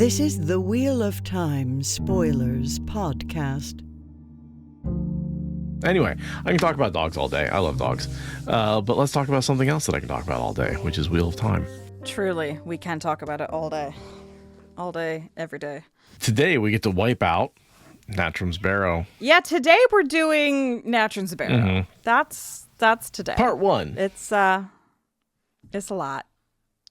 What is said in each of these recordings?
This is the Wheel of Time Spoilers podcast. Anyway, I can talk about dogs all day. I love dogs. But let's talk about something else that I can talk about all day, which is Wheel of Time. Truly, we can talk about it all day. All day, every day. Today, we get to wipe out Natram's Barrow. Yeah, today we're doing Natram's Barrow. Mm-hmm. That's today. Part 1. It's a lot.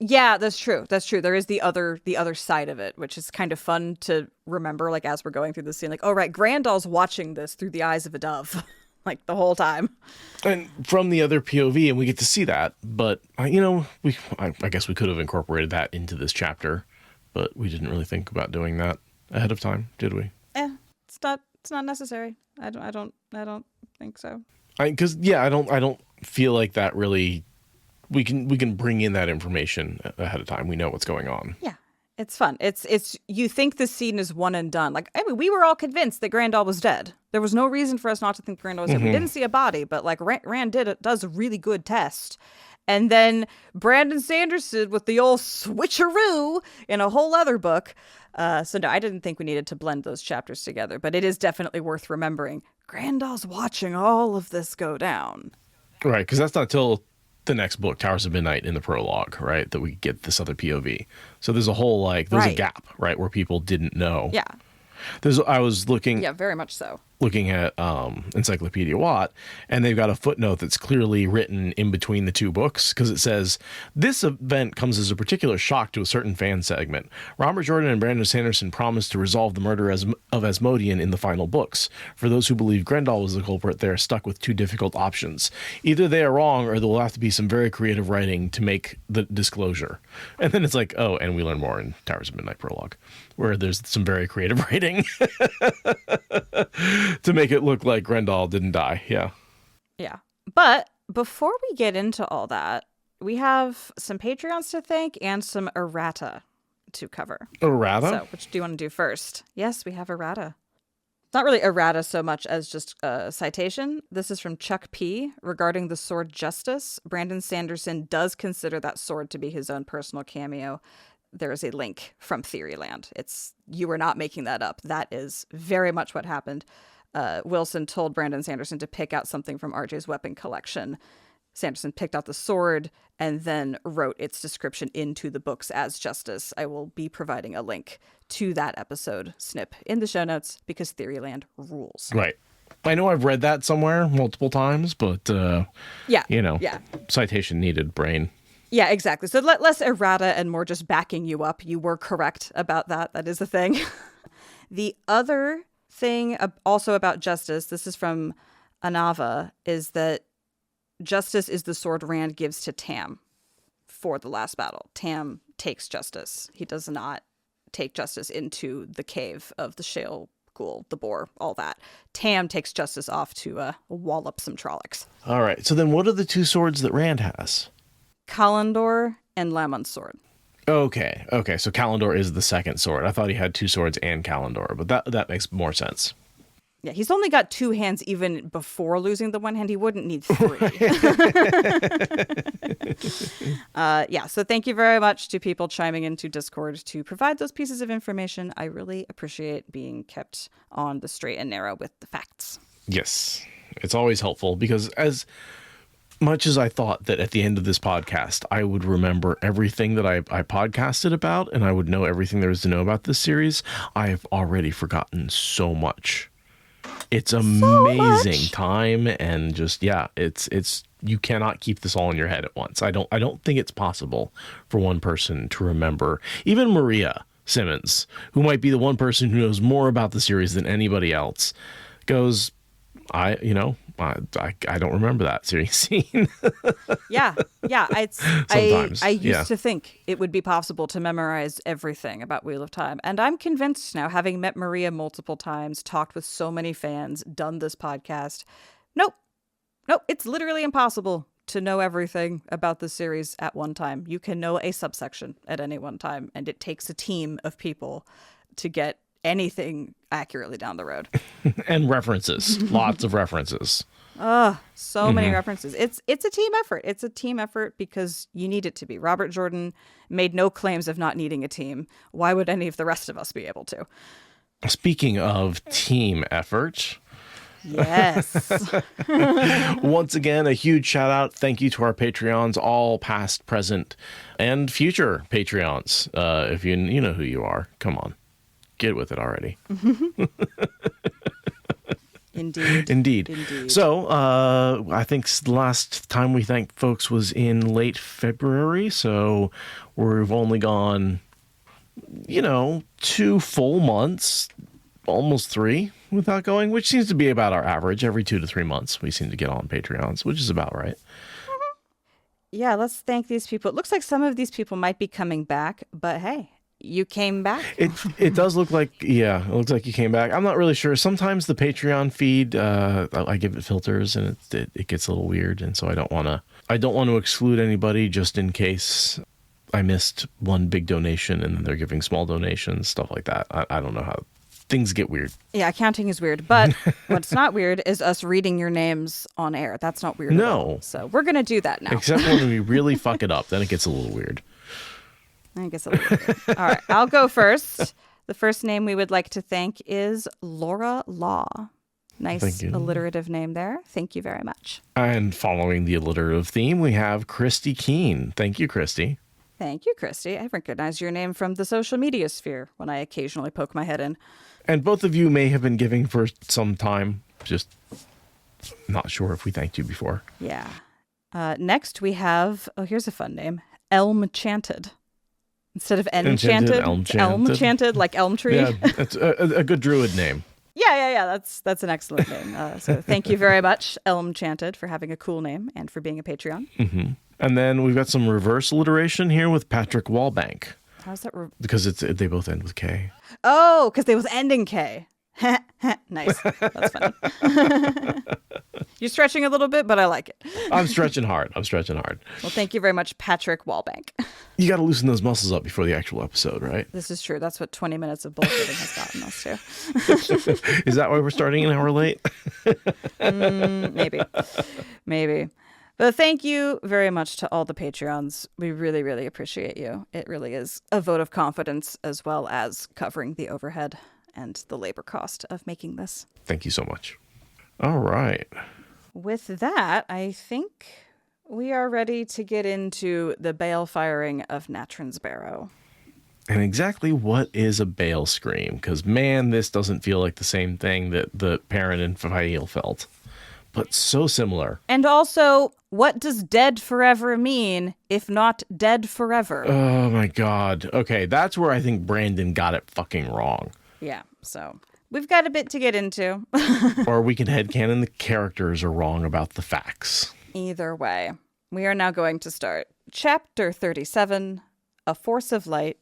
Yeah, that's true. That's true. There is the other side of it, which is kind of fun to remember, like, as we're going through the scene. Like, oh, right, Grandal's watching this through the eyes of a dove, like, the whole time. And from the other POV, and we get to see that. But, I guess we could have incorporated that into this chapter, but we didn't really think about doing that ahead of time, did we? It's not necessary. I don't think so. I don't feel like that really. We can bring in that information ahead of time. We know what's going on. Yeah, it's fun. It's you think the scene is one and done. Like, I mean, we were all convinced that Grandal was dead. There was no reason for us not to think Grandal was dead. We didn't see a body, but like Rand does a really good test. And then Brandon Sanderson with the old switcheroo in a whole other book. So no, I didn't think we needed to blend those chapters together, but it is definitely worth remembering. Grandal's watching all of this go down. Right, because that's not till the next book, Towers of Midnight, in the prologue, right, that we get this other POV. So there's a whole a gap, right, where people didn't know. Yeah. I was looking. Yeah, very much so. Looking at Encyclopedia Watt, and they've got a footnote that's clearly written in between the two books, because it says, this event comes as a particular shock to a certain fan segment. Robert Jordan and Brandon Sanderson promised to resolve the murder of Asmodean in the final books. For those who believe Grendel was the culprit, they are stuck with two difficult options. Either they are wrong, or there will have to be some very creative writing to make the disclosure. And then it's like, oh, and we learn more in Towers of Midnight prologue, where there's some very creative writing to make it look like Grendel didn't die. Yeah. Yeah. But before we get into all that, we have some Patreons to thank and some errata to cover. Errata? So, which do you want to do first? Yes, we have errata. Not really errata so much as just a citation. This is from Chuck P. regarding the sword Justice. Brandon Sanderson does consider that sword to be his own personal cameo. There is a link from Theoryland. You are not making that up. That is very much what happened. Wilson told Brandon Sanderson to pick out something from RJ's weapon collection. Sanderson picked out the sword and then wrote its description into the books as Justice. I will be providing a link to that episode snip in the show notes because Theoryland rules. Right. I know I've read that somewhere multiple times, but citation needed, brain. Yeah, exactly. So less errata and more just backing you up. You were correct about that. That is the thing. The other thing also about Justice, this is from Anava, is that Justice is the sword Rand gives to Tam for the last battle. Tam takes Justice. He does not take Justice into the cave of the Shale Ghoul, the boar, all that. Tam takes Justice off to wallop some Trollocs. All right. So then what are the two swords that Rand has? Kalandor and Lamon's sword. Okay. So Kalandor is the second sword. I thought he had two swords and Kalandor, but that makes more sense. Yeah, he's only got two hands even before losing the one hand. He wouldn't need three. So thank you very much to people chiming into Discord to provide those pieces of information. I really appreciate being kept on the straight and narrow with the facts. Yes, it's always helpful because as much as I thought that at the end of this podcast, I would remember everything that I podcasted about and I would know everything there is to know about this series, I have already forgotten so much. It's amazing time and just, it's you cannot keep this all in your head at once. I don't think it's possible for one person to remember. Even Maria Simmons, who might be the one person who knows more about the series than anybody else, goes, I don't remember that series scene. Yeah. Sometimes, I used to think it would be possible to memorize everything about Wheel of Time. And I'm convinced now, having met Maria multiple times, talked with so many fans, done this podcast. Nope, it's literally impossible to know everything about the series at one time. You can know a subsection at any one time, and it takes a team of people to get anything accurately down the road. And references. Lots of references. So many references. It's a team effort. It's a team effort because you need it to be. Robert Jordan made no claims of not needing a team. Why would any of the rest of us be able to? Speaking of team effort, yes. once again, a huge shout out. Thank you to our Patreons, all past, present, and future Patreons. If you know who you are, come on, get with it already. Indeed. So I think the last time we thanked folks was in late February. So we've only gone, 2 full months, almost 3 without going, which seems to be about our average. Every 2 to 3 months, we seem to get on Patreons, which is about right. Yeah, let's thank these people. It looks like some of these people might be coming back, but hey, you came back. It does look like, it looks like you came back. I'm not really sure. Sometimes the Patreon feed, I give it filters and it gets a little weird. And so I don't want to exclude anybody just in case I missed one big donation and then they're giving small donations, stuff like that. I don't know how things get weird. Yeah, counting is weird. But what's not weird is us reading your names on air. That's not weird at all. So we're going to do that now. Except when we really fuck it up. Then it gets a little weird. I guess a little bit. All right, I'll go first. The first name we would like to thank is Laura Law. Nice alliterative name there. Thank you very much. And following the alliterative theme, we have Christy Keene. Thank you, Christy. Thank you, Christy. I recognize your name from the social media sphere when I occasionally poke my head in. And both of you may have been giving for some time. Just not sure if we thanked you before. Yeah. Next, we have, here's a fun name, Elm Chanted. Instead of enchanted, elm chanted, like elm tree. Yeah, it's a good druid name. Yeah. That's an excellent name. So thank you very much, Elm Chanted, for having a cool name and for being a Patreon. Mm-hmm. And then we've got some reverse alliteration here with Patrick Wallbank. How's that? Because they both end with K. Oh, because they both end in K. Nice. That's funny. You're stretching a little bit, but I like it. I'm stretching hard. Well, thank you very much, Patrick Wallbank. You got to loosen those muscles up before the actual episode, right? This is true. That's what 20 minutes of bullshitting has gotten us to. Is that why we're starting an hour late? Maybe. But thank you very much to all the Patreons. We really, really appreciate you. It really is a vote of confidence as well as covering the overhead and the labor cost of making this. Thank you so much. All right. With that, I think we are ready to get into the bale firing of Natrin's Barrow. And exactly what is a bale scream? Because, man, this doesn't feel like the same thing that the Perrin and Fael felt. But so similar. And also, what does dead forever mean if not dead forever? Oh, my God. Okay, that's where I think Brandon got it fucking wrong. Yeah, so we've got a bit to get into. Or we can headcanon the characters are wrong about the facts. Either way, we are now going to start Chapter 37, A Force of Light,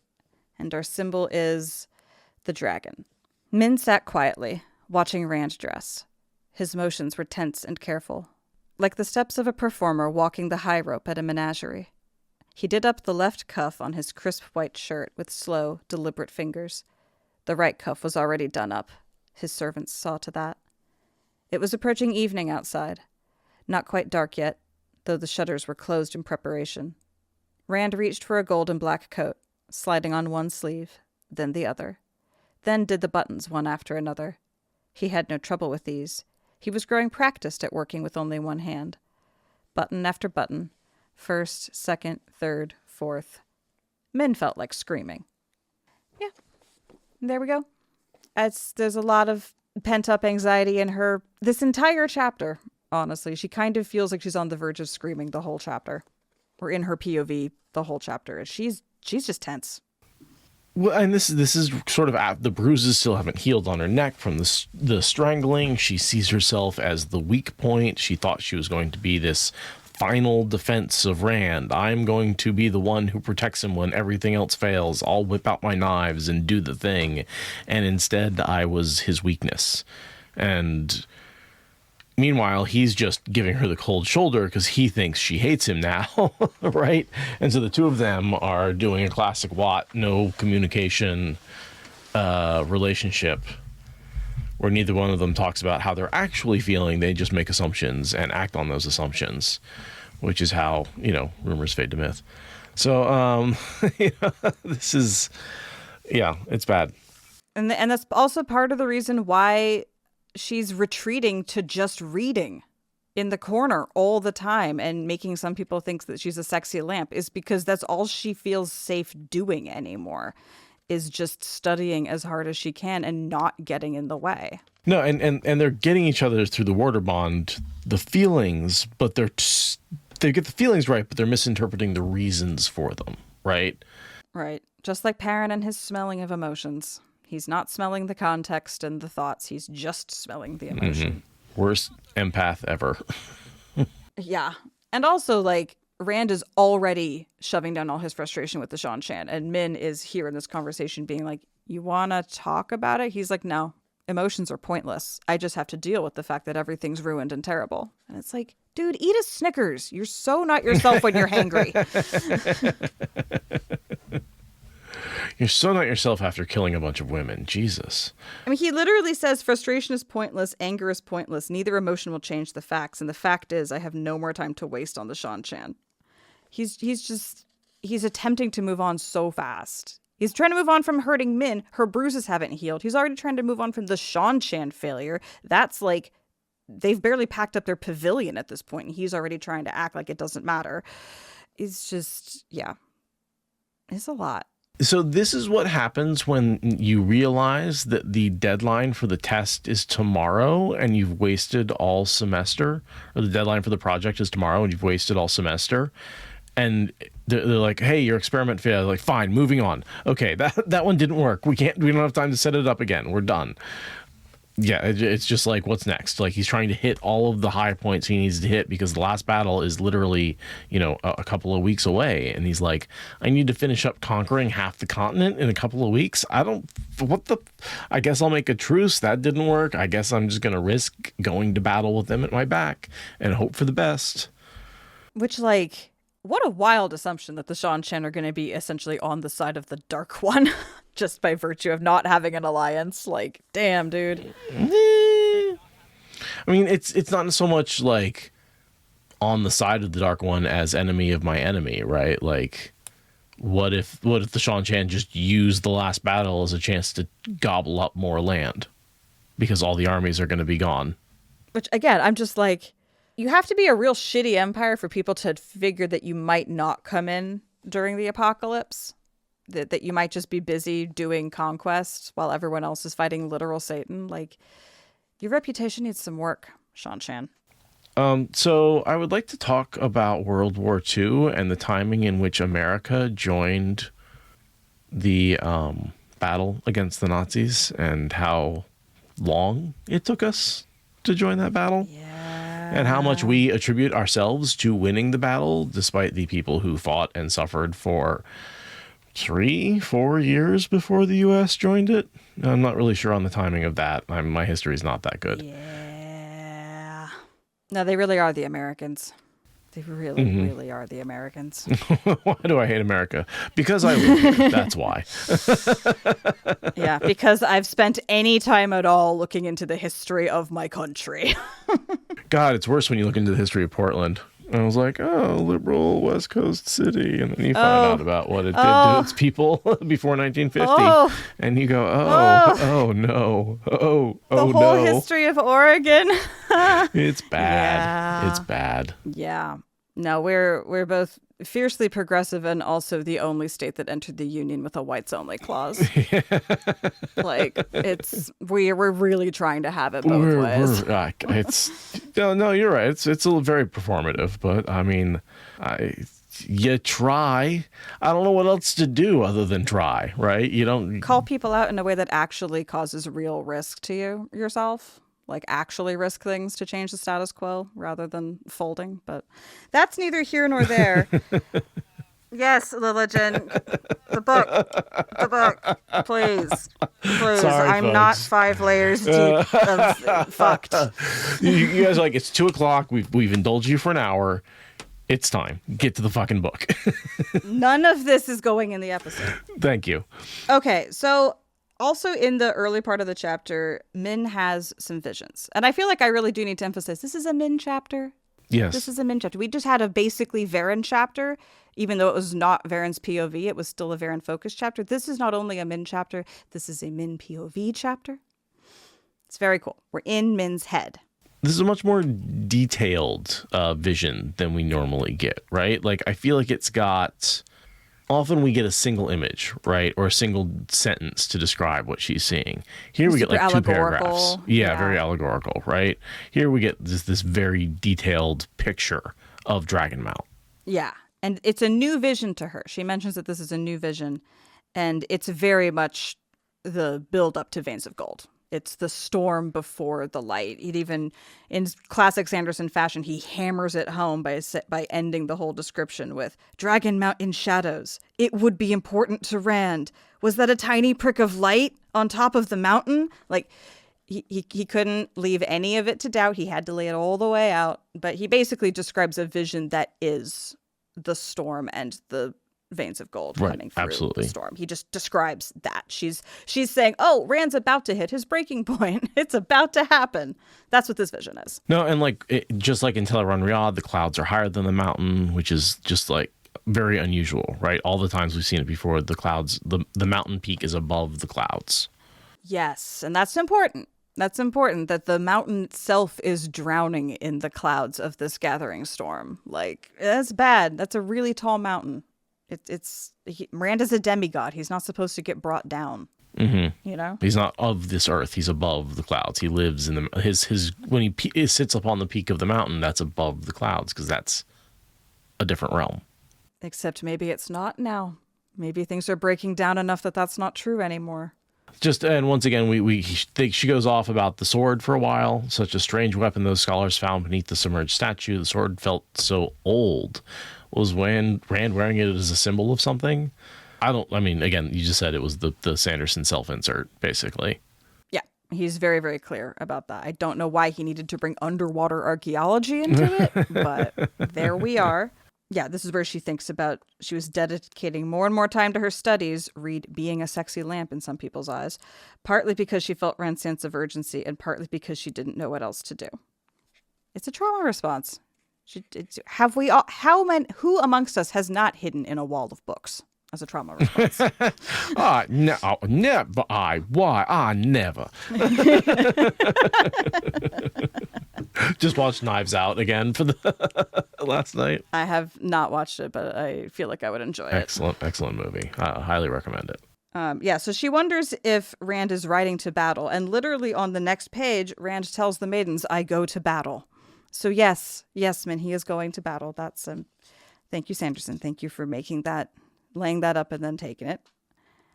and our symbol is the dragon. Min sat quietly, watching Rand dress. His motions were tense and careful, like the steps of a performer walking the high rope at a menagerie. He did up the left cuff on his crisp white shirt with slow, deliberate fingers. The right cuff was already done up. His servants saw to that. It was approaching evening outside. Not quite dark yet, though the shutters were closed in preparation. Rand reached for a gold and black coat, sliding on one sleeve, then the other. Then did the buttons one after another. He had no trouble with these. He was growing practiced at working with only one hand. Button after button. First, second, third, fourth. Min felt like screaming. Yeah. There we go. There's a lot of pent-up anxiety in her this entire chapter, honestly. She kind of feels like she's on the verge of screaming the whole chapter. Or in her POV the whole chapter. She's just tense. Well, and this is sort of the bruises still haven't healed on her neck from the strangling. She sees herself as the weak point. She thought she was going to be this final defense of Rand. I'm going to be the one who protects him when everything else fails. I'll whip out my knives and do the thing. And instead, I was his weakness. And meanwhile, he's just giving her the cold shoulder because he thinks she hates him now, right? And so the two of them are doing a classic Watt, no communication, relationship where neither one of them talks about how they're actually feeling. They just make assumptions and act on those assumptions, which is how, rumors fade to myth. So, this is, it's bad. And that's also part of the reason why she's retreating to just reading in the corner all the time and making some people think that she's a sexy lamp, is because that's all she feels safe doing anymore, is just studying as hard as she can and not getting in the way. No, and they're getting each other through the water bond, the feelings, but they get the feelings right, but they're misinterpreting the reasons for them, right? Right. Just like Perrin and his smelling of emotions. He's not smelling the context and the thoughts. He's just smelling the emotion. Mm-hmm. Worst empath ever. Yeah. And also, Rand is already shoving down all his frustration with the Shan Shan. And Min is here in this conversation being like, you want to talk about it? He's like, no, emotions are pointless. I just have to deal with the fact that everything's ruined and terrible. And it's like, dude, eat a Snickers. You're so not yourself when you're hangry. You're so not yourself after killing a bunch of women. Jesus. I mean, he literally says frustration is pointless, anger is pointless. Neither emotion will change the facts. And the fact is, I have no more time to waste on the Shan Shan. He's attempting to move on so fast. He's trying to move on from hurting Min. Her bruises haven't healed. He's already trying to move on from the Shan Shan failure. That's they've barely packed up their pavilion at this point, and he's already trying to act like it doesn't matter. It's just, it's a lot. So this is what happens when you realize that the deadline for the test is tomorrow and you've wasted all semester, or the deadline for the project is tomorrow and you've wasted all semester. And they're like, hey, your experiment failed. Like, fine, moving on. Okay, that one didn't work. We don't have time to set it up again. We're done. Yeah, it's just like, what's next? Like, he's trying to hit all of the high points he needs to hit because the last battle is literally, a couple of weeks away. And he's like, I need to finish up conquering half the continent in a couple of weeks. I guess I'll make a truce. That didn't work. I guess I'm just going to risk going to battle with them at my back and hope for the best. Which, what a wild assumption that the Shan Shan are going to be essentially on the side of the Dark One just by virtue of not having an alliance. Damn, dude. I mean, it's not so much on the side of the Dark One as enemy of my enemy, right? What if the Shan Shan just used the last battle as a chance to gobble up more land because all the armies are going to be gone? Which, again, I'm just you have to be a real shitty empire for people to figure that you might not come in during the apocalypse. That you might just be busy doing conquest while everyone else is fighting literal Satan. Your reputation needs some work, Shan Shan. So I would like to talk about World War II and the timing in which America joined the battle against the Nazis and how long it took us to join that battle. Yeah. And how much we attribute ourselves to winning the battle, despite the people who fought and suffered for 3-4 years before the U.S. joined it. I'm not really sure on the timing of that. My history is not that good. Yeah. No, they really are the Americans. They really are the Americans. Why do I hate America? Because I live here. That's why. Yeah, because I've spent any time at all looking into the history of my country. God, it's worse when you look into the history of Portland. And I was like, oh, liberal West Coast city. And then you find out about what it did to its people before 1950. And you go, oh no. The whole history of Oregon. It's bad. Yeah. It's bad. Yeah. No, we're both fiercely progressive and also the only state that entered the union with a whites only clause. We're really trying to have it both ways. No, you're right. It's a very performative, but I mean, you try. I don't know what else to do other than try, right? You don't call people out in a way that actually causes real risk to yourself. Actually risk things to change the status quo rather than folding. But that's neither here nor there. Yes, Lillian, the book, please. Sorry, I'm folks. Not 5 layers deep of fucked. You guys are like, it's 2:00. We've indulged you for an hour. It's time. Get to the fucking book. None of this is going in the episode. Thank you. Okay, so Also, in the early part of the chapter, Min has some visions. And I feel like I really do need to emphasize, this is a Min chapter. Yes. This is a Min chapter. We just had a basically Varen chapter, even though it was not Varen's POV. It was still a Varen focused chapter. This is not only a Min chapter, this is a Min POV chapter. It's very cool. We're in Min's head. This is a much more detailed vision than we normally get, right? Like, I feel like it's got... Often we get a single image, right? Or a single sentence to describe what she's seeing. Here we get like 2 paragraphs. Yeah, very allegorical, right? Here we get this very detailed picture of Dragonmount. Yeah. And it's a new vision to her. She mentions that this is a new vision. And it's very much the build up to Veins of Gold. It's the storm before the light. It even, in classic Sanderson fashion, he hammers it home by ending the whole description with Dragonmount in shadows. It would be important to Rand. Was that a tiny prick of light on top of the mountain? Like, he couldn't leave any of it to doubt. He had to lay it all the way out. But he basically describes a vision that is the storm and the Veins of Gold coming through the storm. He just describes that. She's saying, oh, Rand's about to hit his breaking point. It's about to happen. That's what this vision is. No, and like just like in Teleron Riyadh, the clouds are higher than the mountain, which is just like very unusual, right? All the times we've seen it before, the clouds, the mountain peak is above the clouds. Yes, and that's important. That's important, that the mountain itself is drowning in the clouds of this gathering storm. Like, that's bad. That's a really tall mountain. Rand is a demigod. He's not supposed to get brought down. Mm-hmm. You know, he's not of this earth. He's above the clouds. He lives in the his when he sits up on the peak of the mountain. That's above the clouds because that's a different realm. Except maybe it's not now. Maybe things are breaking down enough that that's not true anymore. And once again, we think she goes off about the sword for a while. Such a strange weapon those scholars found beneath the submerged statue. The sword felt so old. Was Rand wearing it as a symbol of something? I mean, again, you just said it was the Sanderson self-insert, basically. Yeah, he's very, very clear about that. I don't know why he needed to bring underwater archaeology into it, but there we are. Yeah, this is where she thinks about, she was dedicating more and more time to her studies, read being a sexy lamp in some people's eyes, partly because she felt Rand's sense of urgency and partly because she didn't know what else to do. It's a trauma response. Who amongst us has not hidden in a wall of books as a trauma response? Never. I never. Just watched Knives Out again for the last night. I have not watched it, but I feel like I would enjoy it. Excellent movie. Highly recommend it. So she wonders if Rand is riding to battle, and literally on the next page, Rand tells the maidens, "I go to battle." So yes, Min, he is going to battle. That's thank you, Sanderson. Thank you for making that, laying that up and then taking it.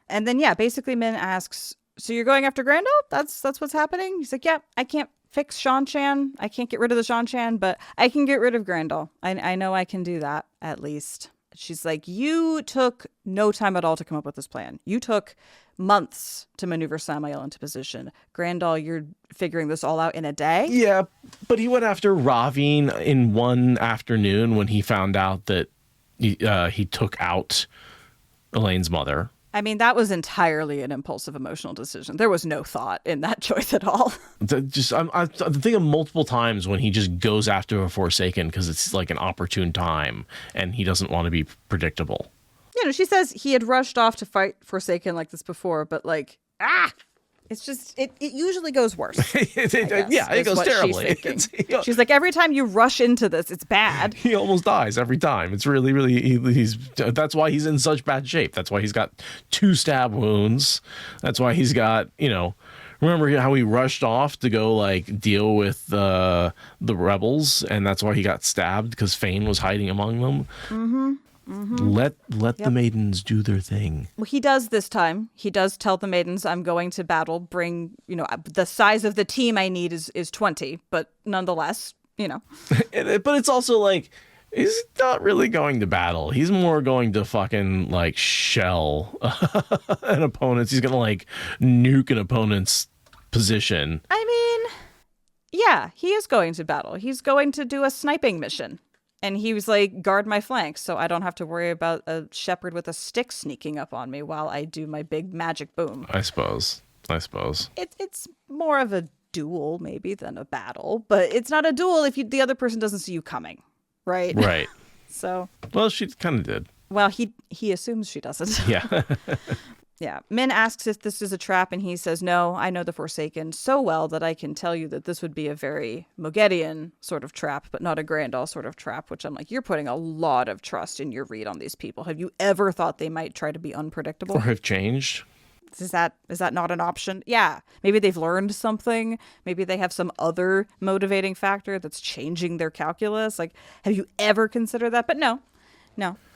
And then basically Min asks, "So you're going after Grandal? That's what's happening?" He's like, "Yeah, I can't fix Shan-Chan. I can't get rid of the Shan-Chan, but I can get rid of Grandal. I know I can do that at least." She's like, "You took no time at all to come up with this plan. You took months to maneuver Samael into position. Grandal, you're figuring this all out in a day?" Yeah, but he went after Ravine in one afternoon when he found out that he took out Elaine's mother. I mean, that was entirely an impulsive emotional decision. There was no thought in that choice at all. I'm thinking of multiple times when he just goes after a Forsaken because it's like an opportune time and he doesn't want to be predictable. She says he had rushed off to fight Forsaken like this before, but it's just, it usually goes worse. It goes terribly. She's like, every time you rush into this, it's bad. He almost dies every time. It's really, really, that's why he's in such bad shape. That's why he's got 2 stab wounds. That's why he's got, remember how he rushed off to go like deal with the rebels, and that's why he got stabbed because Fane was hiding among them. Mm-hmm. Mm-hmm. Let the maidens do their thing. Well, he does this time. He does tell the maidens, "I'm going to battle. Bring, the size of the team I need is 20, but nonetheless, But it's also like, he's not really going to battle. He's more going to fucking like shell an opponent. He's gonna like nuke an opponent's position. I mean, yeah, he is going to battle. He's going to do a sniping mission. And he was like, guard my flanks so I don't have to worry about a shepherd with a stick sneaking up on me while I do my big magic boom. I suppose. It's more of a duel maybe than a battle, but it's not a duel if the other person doesn't see you coming, right? Right. So. Well, she kind of did. Well, he assumes she doesn't. Yeah. Yeah. Min asks if this is a trap, and he says, no, I know the Forsaken so well that I can tell you that this would be a very Mogedian sort of trap, but not a Grandal sort of trap, which I'm like, you're putting a lot of trust in your read on these people. Have you ever thought they might try to be unpredictable? Or have changed? Is that not an option? Yeah. Maybe they've learned something. Maybe they have some other motivating factor that's changing their calculus. Like, have you ever considered that? But no.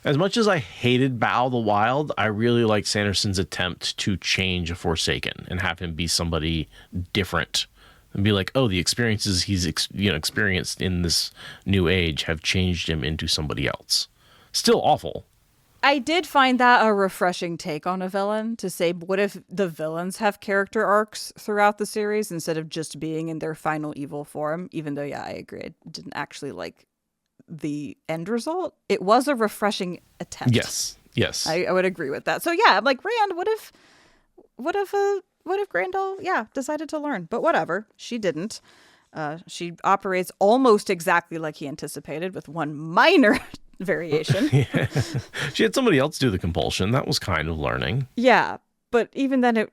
As much as I hated Bao the Wild, I really liked Sanderson's attempt to change a Forsaken and have him be somebody different and be like, oh, the experiences he's experienced in this new age have changed him into somebody else. Still awful. I did find that a refreshing take on a villain, to say, what if the villains have character arcs throughout the series instead of just being in their final evil form? Even though, yeah, I agree. I didn't actually like the end result. It was a refreshing attempt. Yes. I would agree with that. So yeah, I'm like, Rand, what if Grandal, decided to learn? But whatever. She didn't. She operates almost exactly like he anticipated, with one minor variation. Yeah. She had somebody else do the compulsion. That was kind of learning. Yeah, but even then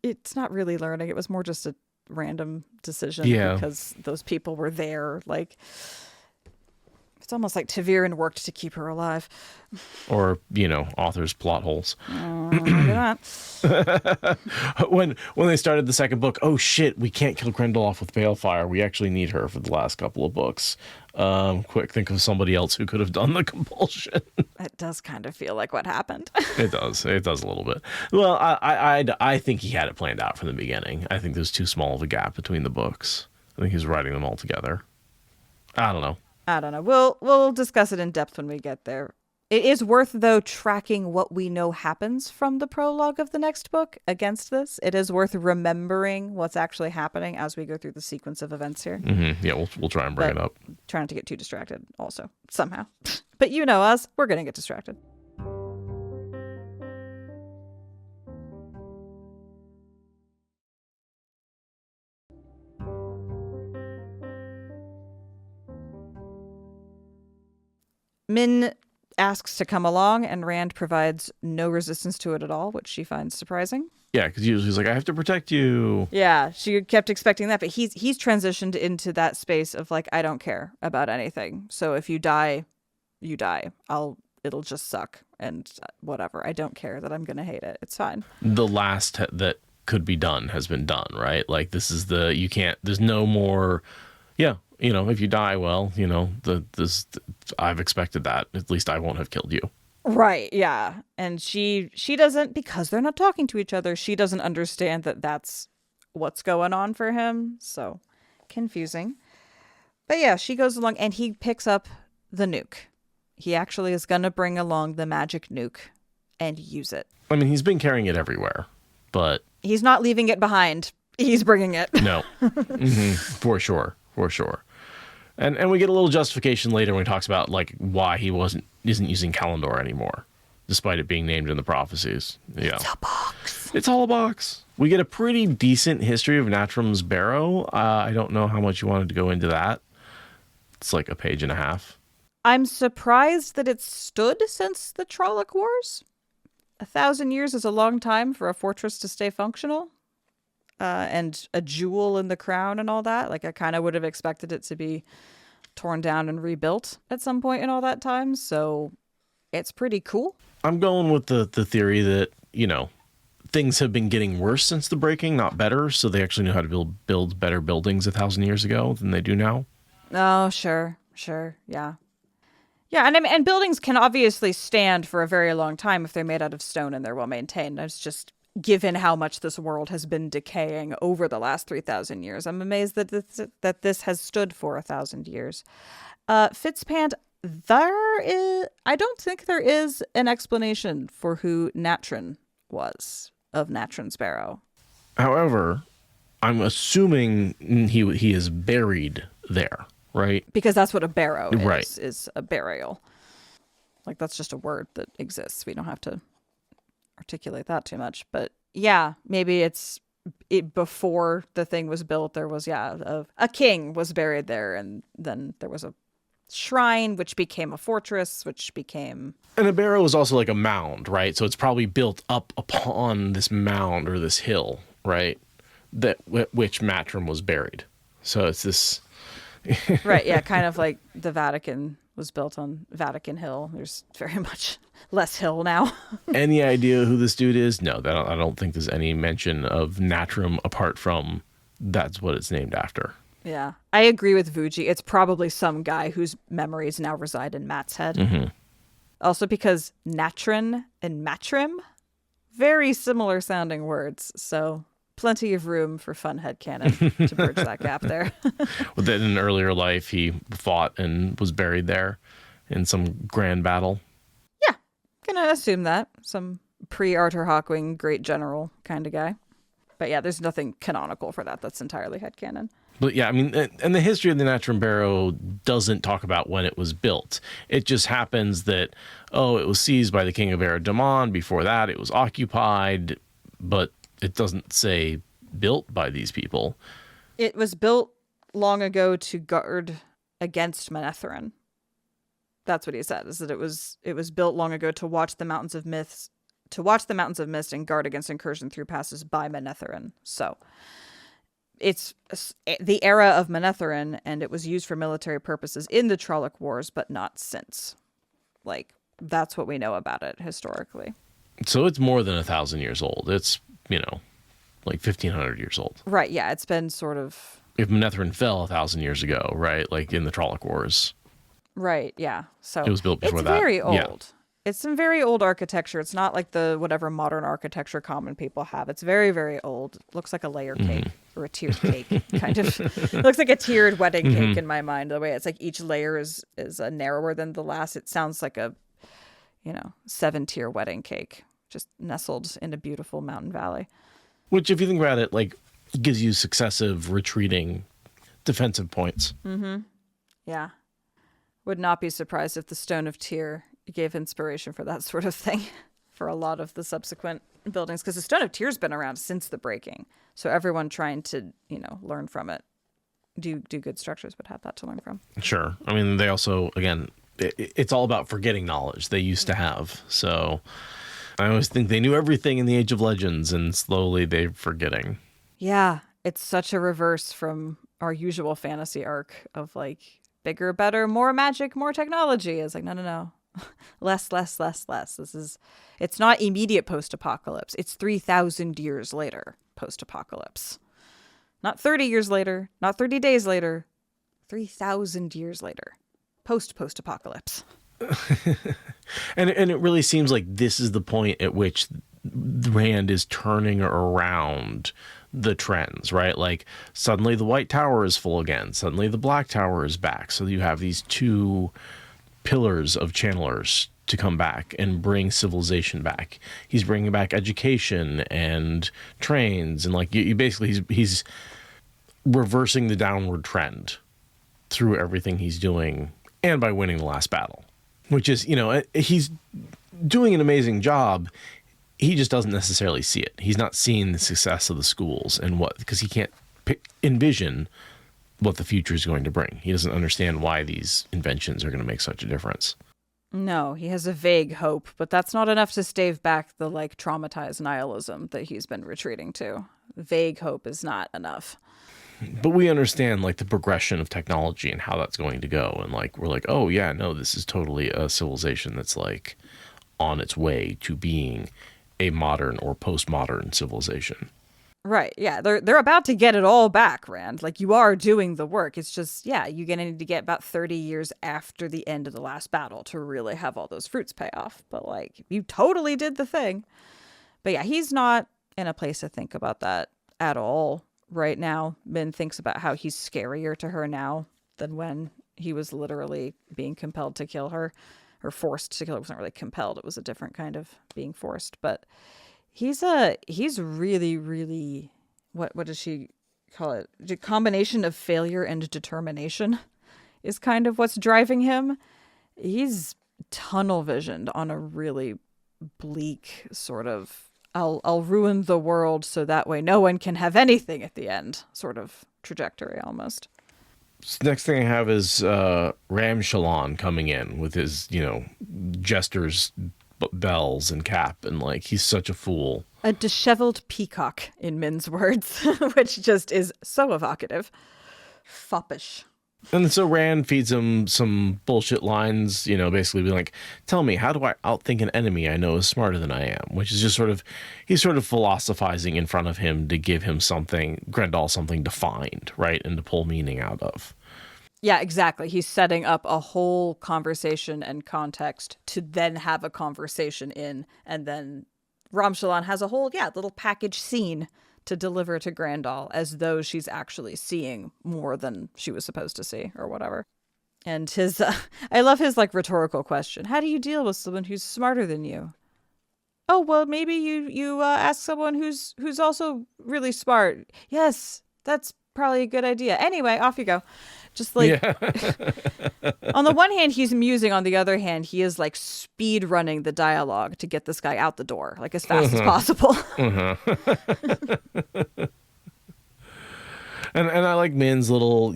it's not really learning. It was more just a random decision because those people were there. Like, it's almost like Taviran worked to keep her alive. Or, authors' plot holes. Look at that. When they started the second book, oh shit, we can't kill Grendel off with Balefire. We actually need her for the last couple of books. Quick, think of somebody else who could have done the compulsion. It does kind of feel like what happened. It does a little bit. Well, I think he had it planned out from the beginning. I think there's too small of a gap between the books. I think he's writing them all together. I don't know. We'll discuss it in depth when we get there. It is worth, though, tracking what we know happens from the prologue of the next book against this. It is worth remembering what's actually happening as we go through the sequence of events here. Mm-hmm. Yeah, we'll try and bring it up. Try not to get too distracted also, somehow. But you know us, we're going to get distracted. Min asks to come along, and Rand provides no resistance to it at all, which she finds surprising. Yeah, because usually he's like, I have to protect you. Yeah, she kept expecting that, but he's transitioned into that space of like, I don't care about anything. So if you die, you die. It'll just suck and whatever. I don't care that I'm gonna hate it. It's fine. The last that could be done has been done, right? Like this is there's no more. Yeah. If you die, well, I've expected that. At least I won't have killed you. Right, yeah. And she doesn't, because they're not talking to each other, she doesn't understand that that's what's going on for him. So, confusing. But yeah, she goes along, and he picks up the nuke. He actually is going to bring along the magic nuke and use it. I mean, he's been carrying it everywhere, but... He's not leaving it behind. He's bringing it. No. Mm-hmm. For sure. And we get a little justification later when he talks about like why he isn't using Kalendor anymore, despite it being named in the prophecies. Yeah. It's all a box. We get a pretty decent history of Natram's Barrow. I don't know how much you wanted to go into that. It's like a page and a half. I'm surprised that it's stood since the Trolloc Wars. 1,000 years is a long time for a fortress to stay functional. And a jewel in the crown and all that. Like, I kind of would have expected it to be torn down and rebuilt at some point in all that time. So it's pretty cool. I'm going with the theory that, things have been getting worse since the breaking, not better. So they actually knew how to build better buildings 1,000 years ago than they do now. Oh, sure. Yeah. Yeah, and buildings can obviously stand for a very long time if they're made out of stone and they're well maintained. It's just... given how much this world has been decaying over the last 3,000 years. I'm amazed that this has stood for 1,000 years. Fitzpand, I don't think there is an explanation for who Natron was of Natron's Barrow. However, I'm assuming he is buried there. right? Because that's what a barrow Right. is a burial. Like, that's just a word that exists. We don't have to articulate that too much. But yeah, maybe it before the thing was built, there was, a king was buried there. And then there was a shrine, which became a fortress, which became... And a barrow is also like a mound, right? So it's probably built up upon this mound or this hill, right? Which Matrim was buried. So it's this... Right, yeah, kind of like the Vatican was built on Vatican Hill. There's very much less hill now. Any idea who this dude is? No, I don't think there's any mention of Natrum apart from that's what it's named after. Yeah, I agree with Vuji. It's probably some guy whose memories now reside in Matt's head. Mm-hmm. Also because Natrin and Matrim, very similar sounding words. So plenty of room for fun headcanon to bridge that gap there. Well, then in an earlier life, he fought and was buried there in some grand battle. Yeah, gonna assume that. Some pre-Arthur Hawkwing great general kind of guy. But yeah, there's nothing canonical for that. That's entirely headcanon. But yeah, I mean, and the history of the Natrum Barrow doesn't talk about when it was built. It just happens that, it was seized by the king of Eredamon. Before that, it was occupied, but it doesn't say built by these people. It was built long ago to guard against Manetheren. That's what he said, is that it was built long ago to watch the Mountains of Mist, and guard against incursion through passes by Manetheren. So it's the era of Manetheren, and it was used for military purposes in the Trolloc Wars, but not since. Like, that's what we know about it historically. So it's more than 1,000 years old. It's, like 1,500 years old. Right, yeah, it's been sort of... If Manetheren fell 1,000 years ago, right, like in the Trolloc Wars. Right, yeah. So it was built before that. It's very old. Yeah. It's some very old architecture. It's not like the whatever modern architecture common people have. It's very, very old. Looks like a layer cake or a tiered cake, kind of. It looks like a tiered wedding cake in my mind. The way it's like each layer is narrower than the last. It sounds like a, 7-tier wedding cake, just nestled in a beautiful mountain valley. Which, if you think about it, like gives you successive retreating defensive points. Mm-hmm. Yeah. Would not be surprised if the Stone of Tyr gave inspiration for that sort of thing for a lot of the subsequent buildings, because the Stone of Tyr's been around since the breaking. So everyone trying to, learn from it, do good structures would have that to learn from. Sure. I mean, they also, again, it's all about forgetting knowledge they used to have. So I always think they knew everything in the Age of Legends, and slowly they're forgetting. Yeah, it's such a reverse from our usual fantasy arc of like bigger, better, more magic, more technology. It's like, no. Less. It's not immediate post-apocalypse. It's 3,000 years later post-apocalypse. Not 30 years later, not 30 days later, 3,000 years later post-apocalypse. And it really seems like this is the point at which Rand is turning around the trends, right? Like suddenly the White Tower is full again. Suddenly the Black Tower is back. So you have these two pillars of channelers to come back and bring civilization back. He's bringing back education and trains, and like you basically he's reversing the downward trend through everything he's doing, and by winning the last battle, which is, he's doing an amazing job. He just doesn't necessarily see it. He's not seeing the success of the schools and because he can't envision what the future is going to bring. He doesn't understand why these inventions are going to make such a difference. No, he has a vague hope, but that's not enough to stave back the traumatized nihilism that he's been retreating to. Vague hope is not enough. But we understand the progression of technology and how that's going to go. And we're like, oh yeah, no, this is totally a civilization that's on its way to being a modern or postmodern civilization. Right. Yeah. They're about to get it all back, Rand. You are doing the work. It's just, you're going to need to get about 30 years after the end of the last battle to really have all those fruits pay off. But you totally did the thing. But yeah, he's not in a place to think about that at all right now. Min thinks about how he's scarier to her now than when he was literally being compelled to kill her, or forced to kill her. It wasn't really compelled. It was a different kind of being forced. But he's really, really, what does she call it? A combination of failure and determination. is kind of what's driving him. He's tunnel visioned on a really bleak sort of I'll ruin the world so that way no one can have anything at the end sort of trajectory almost. Next thing I have is Ram Shalon coming in with his, jester's bells and cap, and like he's such a fool. A disheveled peacock, in Min's words, which just is so evocative. Foppish. And so Rand feeds him some bullshit lines, basically being like, tell me, how do I outthink an enemy I know is smarter than I am? Which is just he's sort of philosophizing in front of him to give him Grendel something to find, right? And to pull meaning out of. Yeah, exactly. He's setting up a whole conversation and context to then have a conversation in, and then Ram Shalon has a whole, little package scene to deliver to Grendel as though she's actually seeing more than she was supposed to see or whatever. And his, I love his rhetorical question. How do you deal with someone who's smarter than you? Oh, well, maybe you ask someone who's also really smart. Yes, that's probably a good idea. Anyway, off you go. Just on the one hand, he's amusing. On the other hand, he is speed running the dialogue to get this guy out the door as fast as possible. And I like Min's little,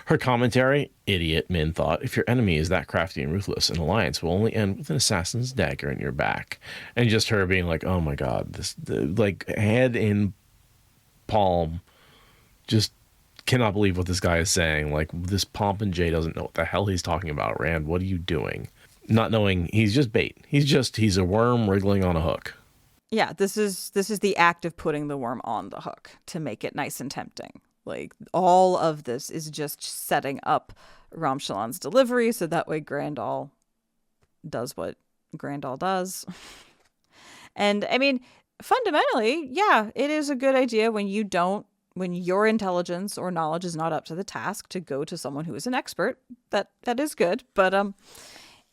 her commentary. Idiot, Min thought. If your enemy is that crafty and ruthless, an alliance will only end with an assassin's dagger in your back. And just her being like, oh my God, head in palm, just cannot believe what this guy is saying. This Pomp and Jay doesn't know what the hell he's talking about. Rand, what are you doing? Not knowing he's just bait. He's a worm wriggling on a hook. Yeah, this is the act of putting the worm on the hook to make it nice and tempting. All of this is just setting up Ram Shalon's delivery so that way Grendel does what Grendel does. And I mean, fundamentally, yeah, it is a good idea when your intelligence or knowledge is not up to the task to go to someone who is an expert. That is good. But